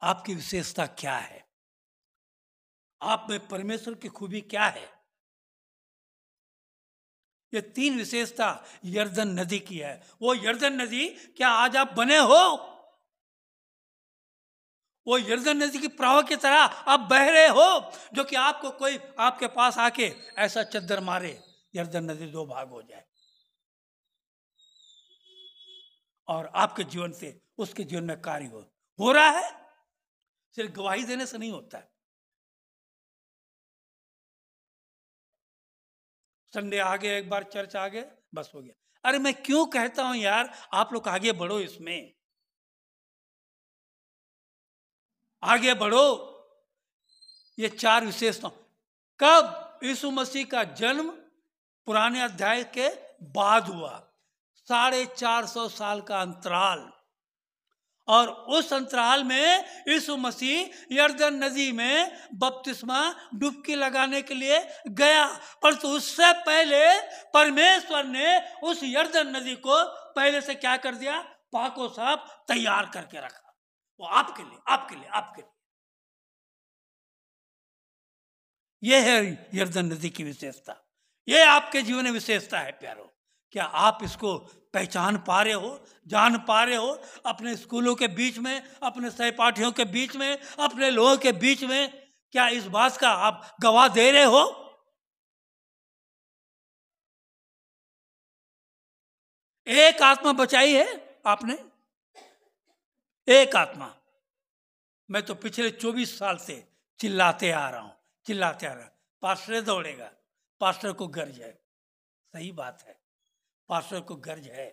आपकी विशेषता क्या है? आप में परमेश्वर की खूबी क्या है? ये 3 विशेषता यर्दन नदी की है। वो यर्दन नदी, क्या आज आप बने हो? वो यर्दन नदी की प्रवाह की तरह आप बह रहे हो, जो कि आपको कोई आपके पास आके ऐसा चद्दर मारे, यर्दन नदी 2 भाग हो जाए, और आपके जीवन से उसके जीवन में कार्य हो रहा है। सिर्फ गवाही देने से नहीं होता है। संडे आगे, एक बार चर्च आगे, बस हो गया। अरे मैं क्यों कहता हूं यार, आप लोग आगे बढ़ो, इसमें आगे बढ़ो। ये 4 विशेषता कब? यीशु मसीह का जन्म पुराने अध्याय के बाद हुआ, 450 साल का अंतराल। और उस अंतराल में यीशु मसीह यर्दन नदी में बपतिस्मा डुबकी लगाने के लिए गया, परंतु उससे पहले परमेश्वर ने उस यर्दन नदी को पहले से क्या कर दिया? पाको साफ तैयार करके रखा। वो आपके लिए। यह है यर्दन नदी की विशेषता। यह आपके जीवन में विशेषता है प्यारो। क्या आप इसको पहचान पा रहे हो, जान पा रहे हो? अपने स्कूलों के बीच में, अपने सहपाठियों के बीच में, अपने लोगों के बीच में, क्या इस बात का आप गवाह दे रहे हो? एक आत्मा बचाई है आपने, एक आत्मा। मैं तो पिछले 24 साल से चिल्लाते आ रहा हूं। पास्टर दौड़ेगा, पास्टर को गर्ज है, सही बात है, पास्टर को गर्ज है,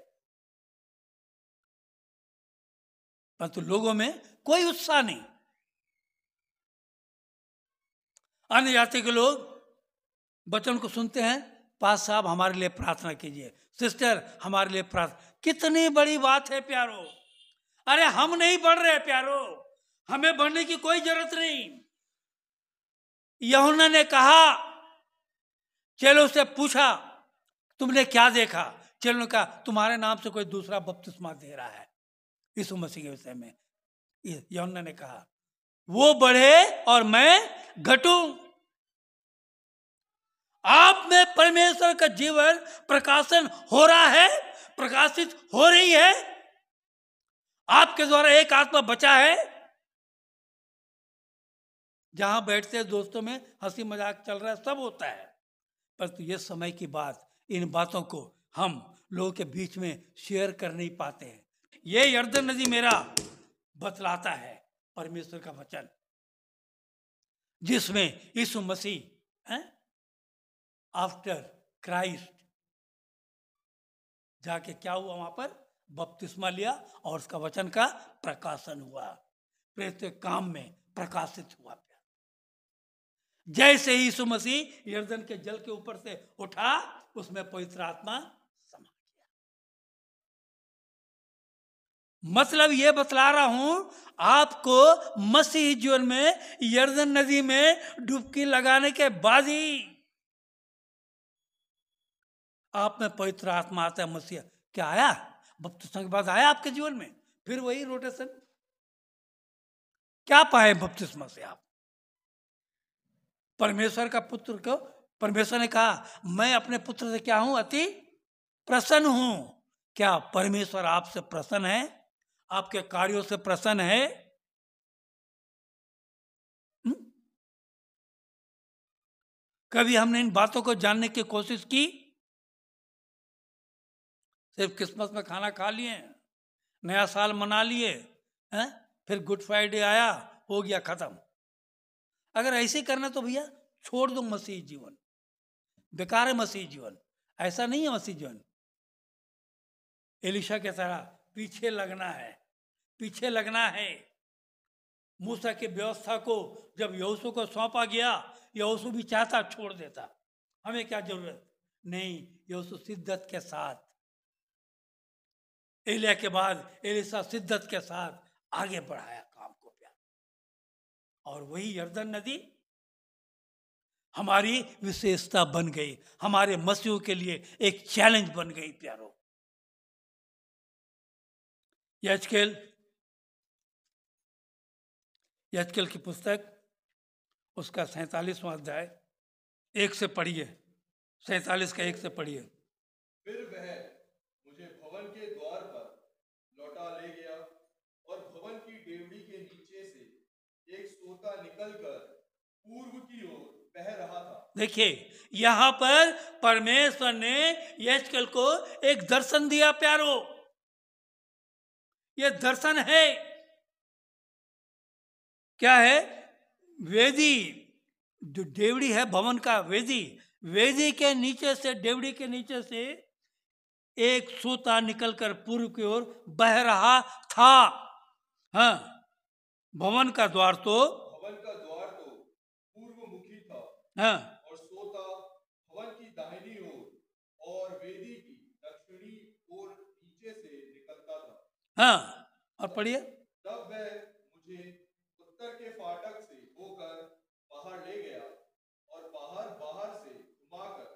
परंतु लोगों में कोई उत्साह नहीं। अन्य जाति के लोग वचन को सुनते हैं, पास साहब हमारे लिए प्रार्थना कीजिए, सिस्टर हमारे लिए प्रार्थना। कितनी बड़ी बात है प्यारो। अरे हम नहीं बढ़ रहे प्यारो, हमें बढ़ने की कोई जरूरत नहीं। यूहन्ना ने कहा, चेलों से पूछा तुमने क्या देखा? चेलों ने कहा तुम्हारे नाम से कोई दूसरा बपतिस्मा दे रहा है यीशु मसीह के विषय में। यूहन्ना ने कहा वो बढ़े और मैं घटूं। आप में परमेश्वर का जीवन प्रकाशन हो रहा है, प्रकाशित हो रही है। आपके द्वारा एक आत्मा बचा है। जहां बैठते दोस्तों में हंसी मजाक चल रहा है, सब होता है, परंतु ये समय की बात, इन बातों को हम लोगों के बीच में शेयर कर नहीं पाते हैं। ये यर्दन नदी मेरा बतलाता है परमेश्वर का वचन, जिसमें यीशु मसीह आफ्टर क्राइस्ट जाके क्या हुआ, वहां पर बपतिस्मा लिया और उसका वचन का प्रकाशन हुआ, प्रत्येक काम में प्रकाशित हुआ। जैसे यीशु मसीह यर्दन के जल के ऊपर से उठा, उसमें पवित्र आत्मा समा गया। मतलब ये बतला रहा हूं आपको, मसीह जीवन में यर्दन नदी में डुबकी लगाने के बाद ही आप में पवित्र आत्मा आता है। मसीह क्या आया? बपतिस्मा के बाद आया आपके जीवन में, फिर वही रोटेशन। क्या पाए बपतिस्मा से आप? परमेश्वर का पुत्र को परमेश्वर ने कहा मैं अपने पुत्र से क्या हूं? अति प्रसन्न हूं। क्या परमेश्वर आपसे प्रसन्न है? आपके कार्यों से प्रसन्न है? कभी हमने इन बातों को जानने की कोशिश की? सिर्फ क्रिसमस में खाना खा लिए, नया साल मना लिए, फिर गुड फ्राइडे आया, हो गया खत्म। अगर ऐसे करना तो भैया छोड़ दो मसीह जीवन, बेकार है मसीह जीवन। ऐसा नहीं है मसीह जीवन। एलिशा के तरह पीछे लगना है, पीछे लगना है। मूसा की व्यवस्था को जब यहोशू को सौंपा गया, यहोशू भी चाहता छोड़ देता, हमें क्या जरूरत नहीं। यहोशू शिद्दत के साथ, एलिया के बाद एलिशा शिद्दत के साथ आगे बढ़ाया काम को प्यार। और वही यर्दन नदी हमारी विशेषता बन गई, हमारे मसीहों के लिए एक चैलेंज बन गई प्यारो। यजकेल की पुस्तक उसका 47वां अध्याय 1 से पढ़िए, 47 का 1 से पढ़िए। फिर वह मुझे भवन के द्वार पर लौटा ले गया और भवन की डेवढ़ी के नीचे से एक सोता निकलकर पूर्व की ओर बह रहा था। देखिए यहां पर परमेश्वर ने यजकेल को एक दर्शन दिया प्यारो। यह दर्शन है, क्या है? वेदी, जो डेवढ़ी है भवन का वेदी, वेदी के नीचे से, डेवढ़ी के नीचे से एक सूता निकलकर पूर्व की ओर बह रहा था। हाँ, भवन का द्वार तो पूर्वमुखी था। हाँ, और सोता भवन की दाहिनी ओर और वेदी की दक्षिणी ओर नीचे से निकलता था। हाँ, और पढ़िए। तब वह मुझे उत्तर के फाटक से होकर बाहर ले गया और बाहर से घुमाकर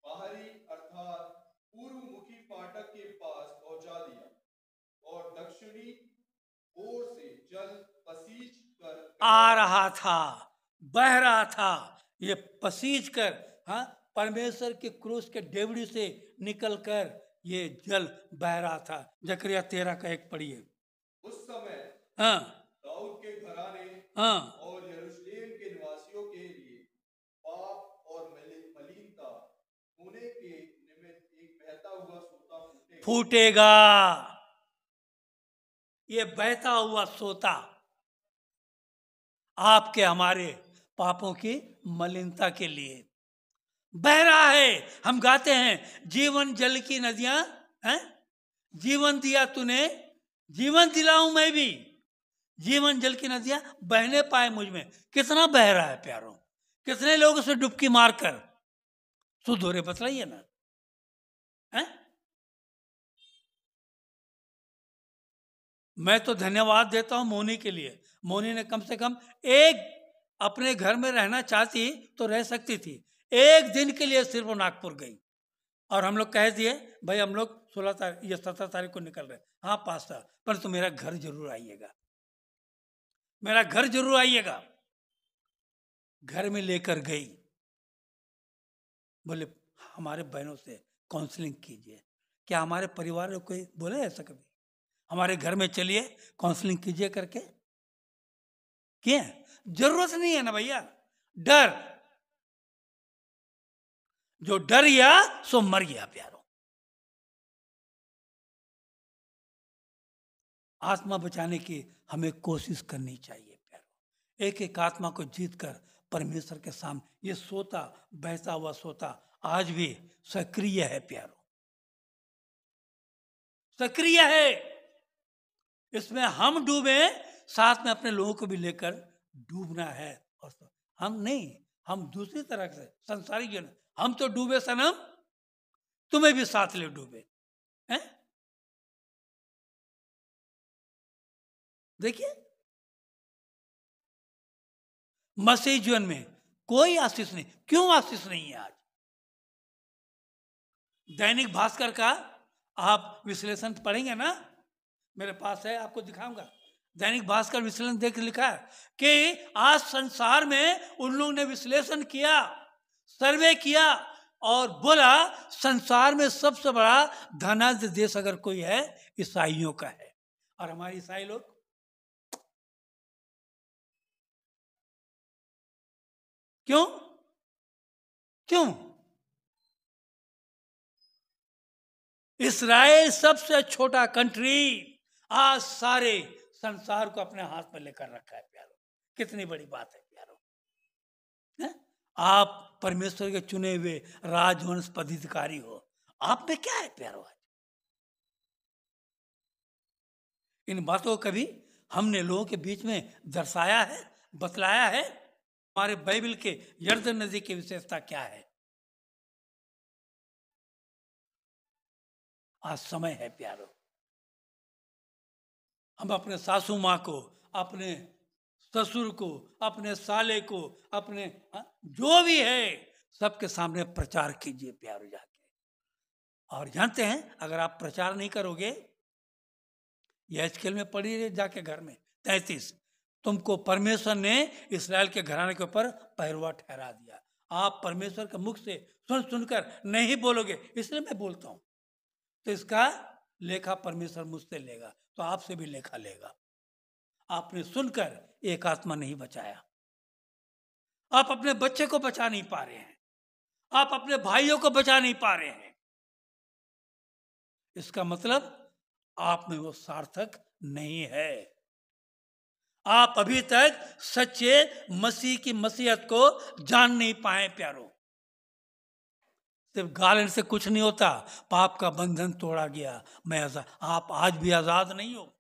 बाहरी अर्थात पूर्वमुखी फाटक के पास पहुंचा दिया और दक्षिणी ओर से जल पसीज कर आ रहा था, बह रहा था। ये पसीज कर, हाँ, परमेश्वर के क्रूस के डेवढ़ी से निकलकर ये जल बह रहा था। जकरिया 13 का 1 पढ़िए। उस समय हाँ, दाऊद के घराने हाँ, और यरूशलेम के निवासियों के लिए पाप और मलिनता होने के निमित्त एक बहता हुआ सोता फूटेगा। ये बहता हुआ सोता आपके हमारे पापों की मलिनता के लिए बह रहा है। हम गाते हैं जीवन जल की नदियां हैं, जीवन दिया तूने जीवन दिलाऊं मैं भी, जीवन जल की नदियां बहने पाए मुझ में। कितना बह रहा है प्यारों, कितने लोग उसे डुबकी मारकर शुद्ध हो रहे, बतलाइए ना है? मैं तो धन्यवाद देता हूं मोनी के लिए। मोनी ने कम से कम एक अपने घर में रहना चाहती तो रह सकती थी, एक दिन के लिए सिर्फ वो नागपुर गई और हम लोग कह दिए भाई हम लोग 16 तारीख या 17 तारीख को निकल रहे। हाँ पास्ता, पर तो मेरा घर जरूर आइएगा, मेरा घर जरूर आइएगा। घर में लेकर गई, बोले हमारे बहनों से काउंसलिंग कीजिए। क्या हमारे परिवार में कोई बोले ऐसा कभी, हमारे घर में चलिए काउंसलिंग कीजिए करके? किए? जरूरत नहीं है ना भैया। डर, जो डर गया सो मर गया प्यारो। आत्मा बचाने की हमें कोशिश करनी चाहिए प्यारो। एक एक आत्मा को जीतकर परमेश्वर के सामने, ये सोता बहता हुआ सोता आज भी सक्रिय है प्यारो, सक्रिय है। इसमें हम डूबे, साथ में अपने लोगों को भी लेकर डूबना है। और हम नहीं, हम दूसरी तरह से संसारिक जन, हम तो डूबे सनम, तुम्हें भी साथ ले डूबे हैं। देखिए मसीह जीवन में कोई आशीष नहीं। क्यों आशीष नहीं है आज? दैनिक भास्कर का आप विश्लेषण पढ़ेंगे ना, मेरे पास है, आपको दिखाऊंगा। दैनिक भास्कर विश्लेषण देख के लिखा है कि आज संसार में उन लोगों ने विश्लेषण किया, सर्वे किया और बोला संसार में सबसे बड़ा धनाढ्य देश अगर कोई है ईसाइयों का है। और हमारे ईसाई लोग क्यों क्यों? इस्राएल सबसे छोटा कंट्री आज सारे संसार को अपने हाथ में लेकर रखा है प्यारो। कितनी बड़ी बात है प्यारो है? आप परमेश्वर के चुने हुए राजवंश पदाधिकारी हो, आप में क्या है प्यारो? आज इन बातों को कभी हमने लोगों के बीच में दर्शाया है, बतलाया है? हमारे बाइबल के यर्दन नदी की विशेषता क्या है? आज समय है प्यारो, हम अपने सासू माँ को, अपने ससुर को, अपने साले को, अपने जो भी है सबके सामने प्रचार कीजिए प्यारो जाके। और जानते हैं अगर आप प्रचार नहीं करोगे, यह एचकेल में पढ़ी जाके घर में 33, तुमको परमेश्वर ने इस्राएल के घराने के ऊपर पहरुआ ठहरा दिया। आप परमेश्वर के मुख से सुन सुनकर नहीं बोलोगे, इसलिए मैं बोलता हूं, तो इसका लेखा परमेश्वर मुझसे लेगा, तो आपसे भी लेखा लेगा। आपने सुनकर एक आत्मा नहीं बचाया, आप अपने बच्चे को बचा नहीं पा रहे हैं, आप अपने भाइयों को बचा नहीं पा रहे हैं, इसका मतलब आप में वो सार्थक नहीं है। आप अभी तक सच्चे मसीह की मसीहत को जान नहीं पाए प्यारो। सिर्फ गालन से कुछ नहीं होता, पाप का बंधन तोड़ा गया, मैं आजाद। आप आज भी आजाद नहीं हो,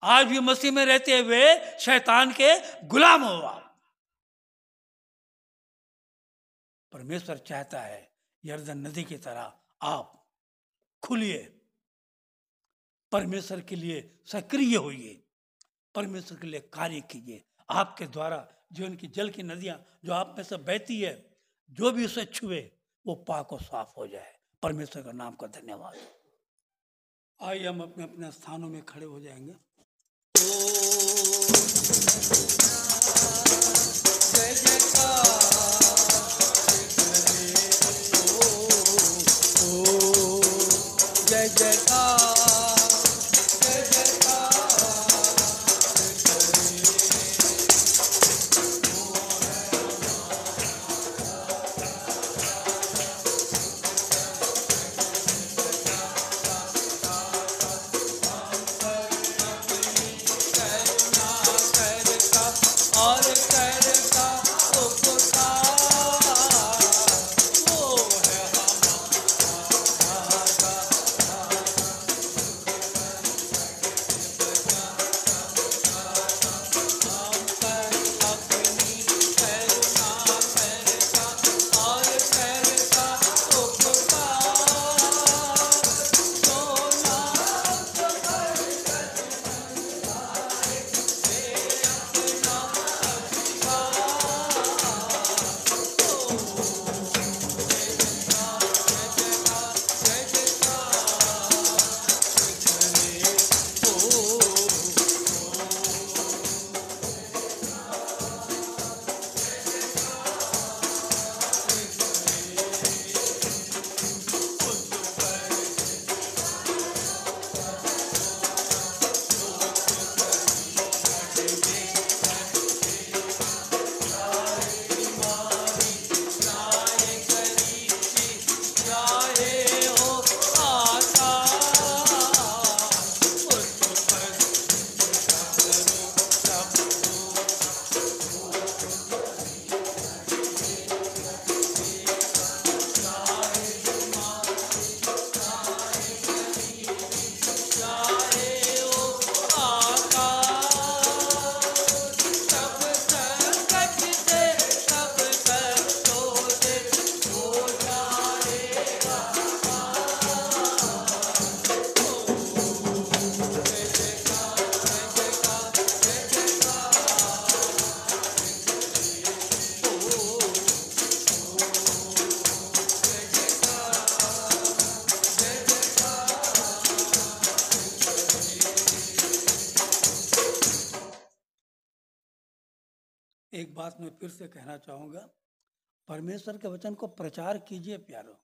आज भी मसीह में रहते हुए शैतान के गुलाम हो आप। परमेश्वर चाहता है यरदन नदी की तरह आप खुलिए, परमेश्वर के लिए सक्रिय होइए, परमेश्वर के लिए कार्य कीजिए। आपके द्वारा जीवन की जल की नदियां जो आप में से बहती है, जो भी उसे छुए वो पाक और साफ हो जाए। परमेश्वर का नाम का धन्यवाद। आइए हम अपने अपने स्थानों में खड़े हो जाएंगे। जय जयकार, जय जयकार, जय जयकार। एक बात मैं फिर से कहना चाहूँगा, परमेश्वर के वचन को प्रचार कीजिए प्यारो।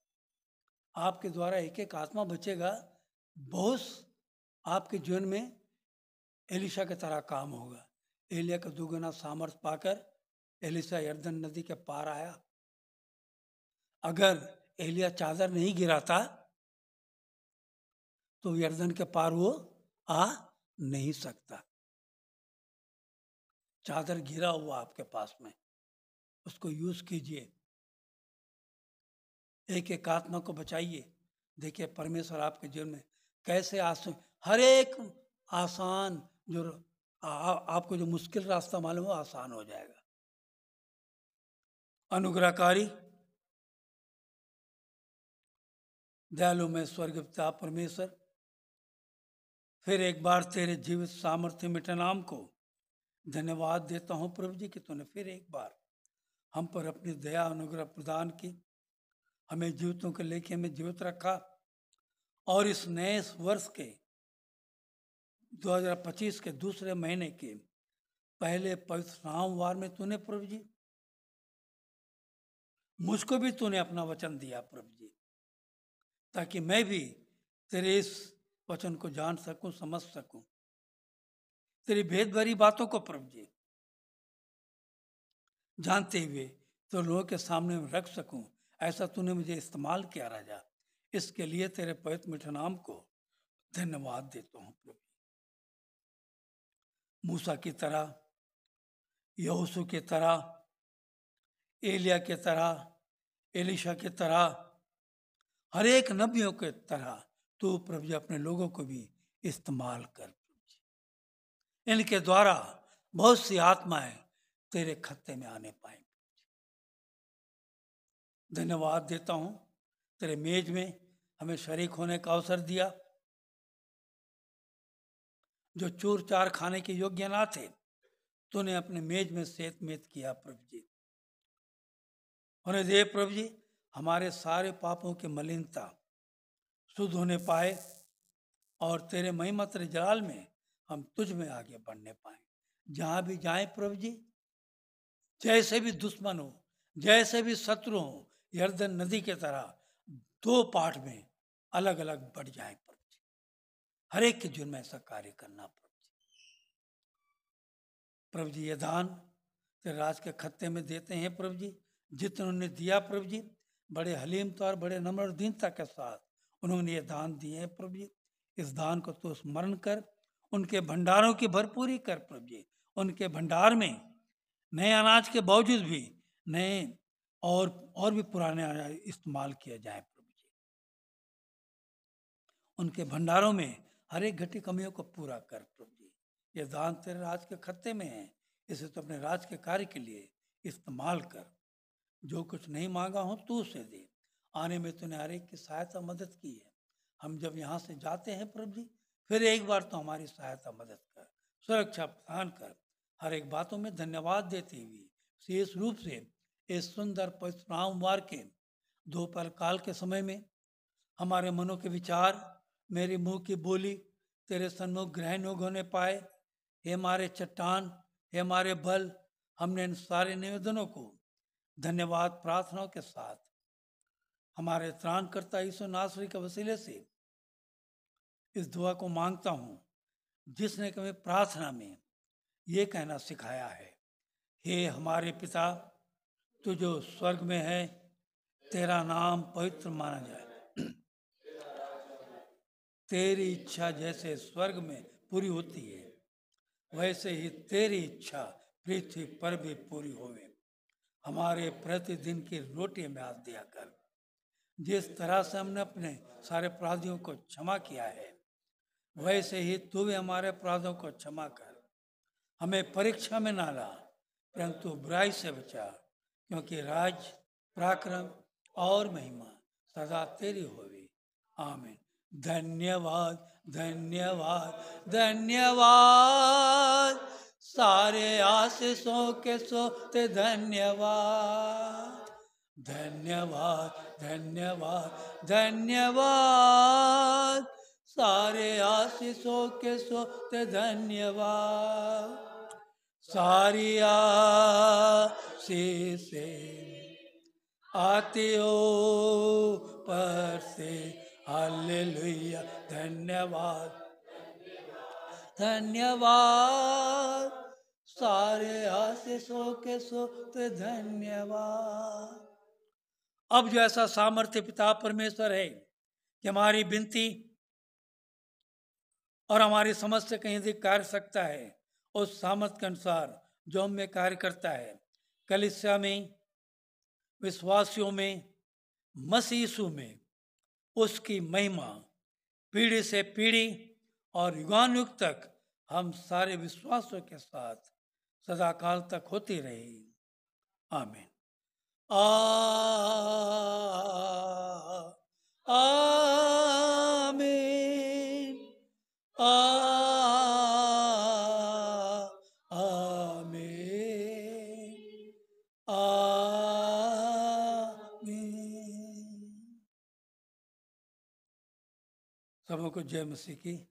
आपके द्वारा एक एक आत्मा बचेगा, बहुत आपके जीवन में एलिशा की तरह काम होगा। एलिया का दुगना सामर्थ पाकर एलिशा यरदन नदी के पार आया। अगर एलिया चादर नहीं गिराता तो यरदन के पार वो आ नहीं सकता। चादर गिरा हुआ आपके पास में, उसको यूज कीजिए, एक एक आत्मा को बचाइए। देखिए परमेश्वर आपके जीवन में कैसे आसान, हर एक आसान जो आपको जो मुश्किल रास्ता मालूम हो आसान हो जाएगा। अनुग्रहकारी दयालु में स्वर्ग पिता परमेश्वर, फिर एक बार तेरे जीवित सामर्थ्य मिटे नाम को धन्यवाद देता हूँ प्रभु जी कि तूने फिर एक बार हम पर अपनी दया अनुग्रह प्रदान की, हमें जीवितों के लेके हमें जीवित रखा, और इस नए वर्ष के 2025 के दूसरे महीने के पहले पवित्र सोमवार में तूने प्रभु जी मुझको भी तूने अपना वचन दिया प्रभु जी, ताकि मैं भी तेरे इस वचन को जान सकूं, समझ सकूं, तेरी भेद भरी बातों को प्रभु जी जानते हुए तो लोगों के सामने रख सकूं। ऐसा तूने मुझे इस्तेमाल किया राजा, इसके लिए तेरे पवित्र मीठे नाम को धन्यवाद देता हूं प्रभु। मूसा की तरह, यहोशू की तरह, एलिया की तरह, एलिशा की तरह, हर एक नबियों के तरह तू प्रभु जी अपने लोगों को भी इस्तेमाल कर प्रभु जी। इनके द्वारा बहुत सी आत्माएं तेरे खत्ते में आने पाएंगे। धन्यवाद देता हूं, तेरे मेज में हमें शरीक होने का अवसर दिया। जो चूर चार खाने के योग्य ना थे, तूने अपने मेज में सेत मेत किया प्रभु जी। उन्हें दे प्रभु जी हमारे सारे पापों की मलिनता शुद्ध होने पाए, और तेरे महिमा तेरे जलाल में हम तुझ में आगे बढ़ने पाए। जहां भी जाएं प्रभु जी, जैसे भी दुश्मन हो, जैसे भी शत्रु हो, यरदन नदी के तरह दो पार्ट में अलग अलग बढ़ जाए प्रभु जी। हर एक के जीवन में ऐसा कार्य करना प्रभु जी। प्रभु जी ये दान तेरे राज के खत्ते में देते हैं प्रभु जी, जितने उन्होंने दिया प्रभु जी, बड़े हलीमता और बड़े नम्र और दीनता के साथ उन्होंने ये दान दिए हैं प्रभु जी। इस दान को तो स्मरण कर, उनके भंडारों की भरपूरी कर प्रभु जी। उनके भंडार में नए अनाज के बावजूद भी नए और भी पुराने अनाज इस्तेमाल किया जाए प्रभु जी। उनके भंडारों में हर एक घटी कमियों को पूरा कर प्रभु जी। ये दान तेरे राज के खत्ते में है, इसे तो अपने राज के कार्य के लिए इस्तेमाल कर। जो कुछ नहीं मांगा हो तू उसे दे। आने में तूने हर एक की सहायता मदद की है। हम जब यहाँ से जाते हैं प्रभु जी, फिर एक बार तो हमारी सहायता मदद कर, सुरक्षा प्रदान कर। हर एक बातों में धन्यवाद देते हुए विशेष रूप से इस सुंदर पवित्र सोमवार के दोपहर काल के समय में हमारे मनों के विचार, मेरे मुंह की बोली तेरे सन्मुख ग्रहण योग्य होने पाए। हे हमारे चट्टान, हे हमारे बल, हमने इन सारे निवेदनों को धन्यवाद प्रार्थनाओं के साथ हमारे त्राणकर्ता यीशु नासरी के वसीले से इस दुआ को मांगता हूँ, जिसने कभी प्रार्थना में ये कहना सिखाया है, हे हमारे पिता तू जो स्वर्ग में है, तेरा नाम पवित्र माना जाए। तेरी इच्छा जैसे स्वर्ग में पूरी होती है, वैसे ही तेरी इच्छा पृथ्वी पर भी पूरी होवे। हमारे प्रतिदिन की रोटी में आज दिया कर। जिस तरह से हमने अपने सारे अपराधियों को क्षमा किया है, वैसे ही तू भी हमारे अपराधों को क्षमा कर। हमें परीक्षा में ना ला, परंतु बुराई से बचा, क्योंकि राज, पराक्रम और महिमा सदा तेरी होगी। आमीन। धन्यवाद धन्यवाद धन्यवाद, सारे आशीषों के सोते धन्यवाद। धन्यवाद धन्यवाद धन्यवाद, सारे आशीषों के सोते धन्यवाद। सारी से आते हो पर से। हालेलुया, धन्यवाद धन्यवाद, सारे आशीषों के सोते धन्यवाद। अब जो ऐसा सामर्थ्य पिता परमेश्वर है कि हमारी विनती और हमारी समझ से कहीं अधिक कार्य सकता है, उस सामर्थ्य के अनुसार जो हम में कार्य करता है, कलीसिया में, विश्वासियों में, मसीह यीशु में, उसकी महिमा पीढ़ी से पीढ़ी और युगानुयुग तक हम सारे विश्वासों के साथ सदाकाल तक होती रहे। आमीन। आमीन। आमीन। आमीन। सबको जय मसीह की।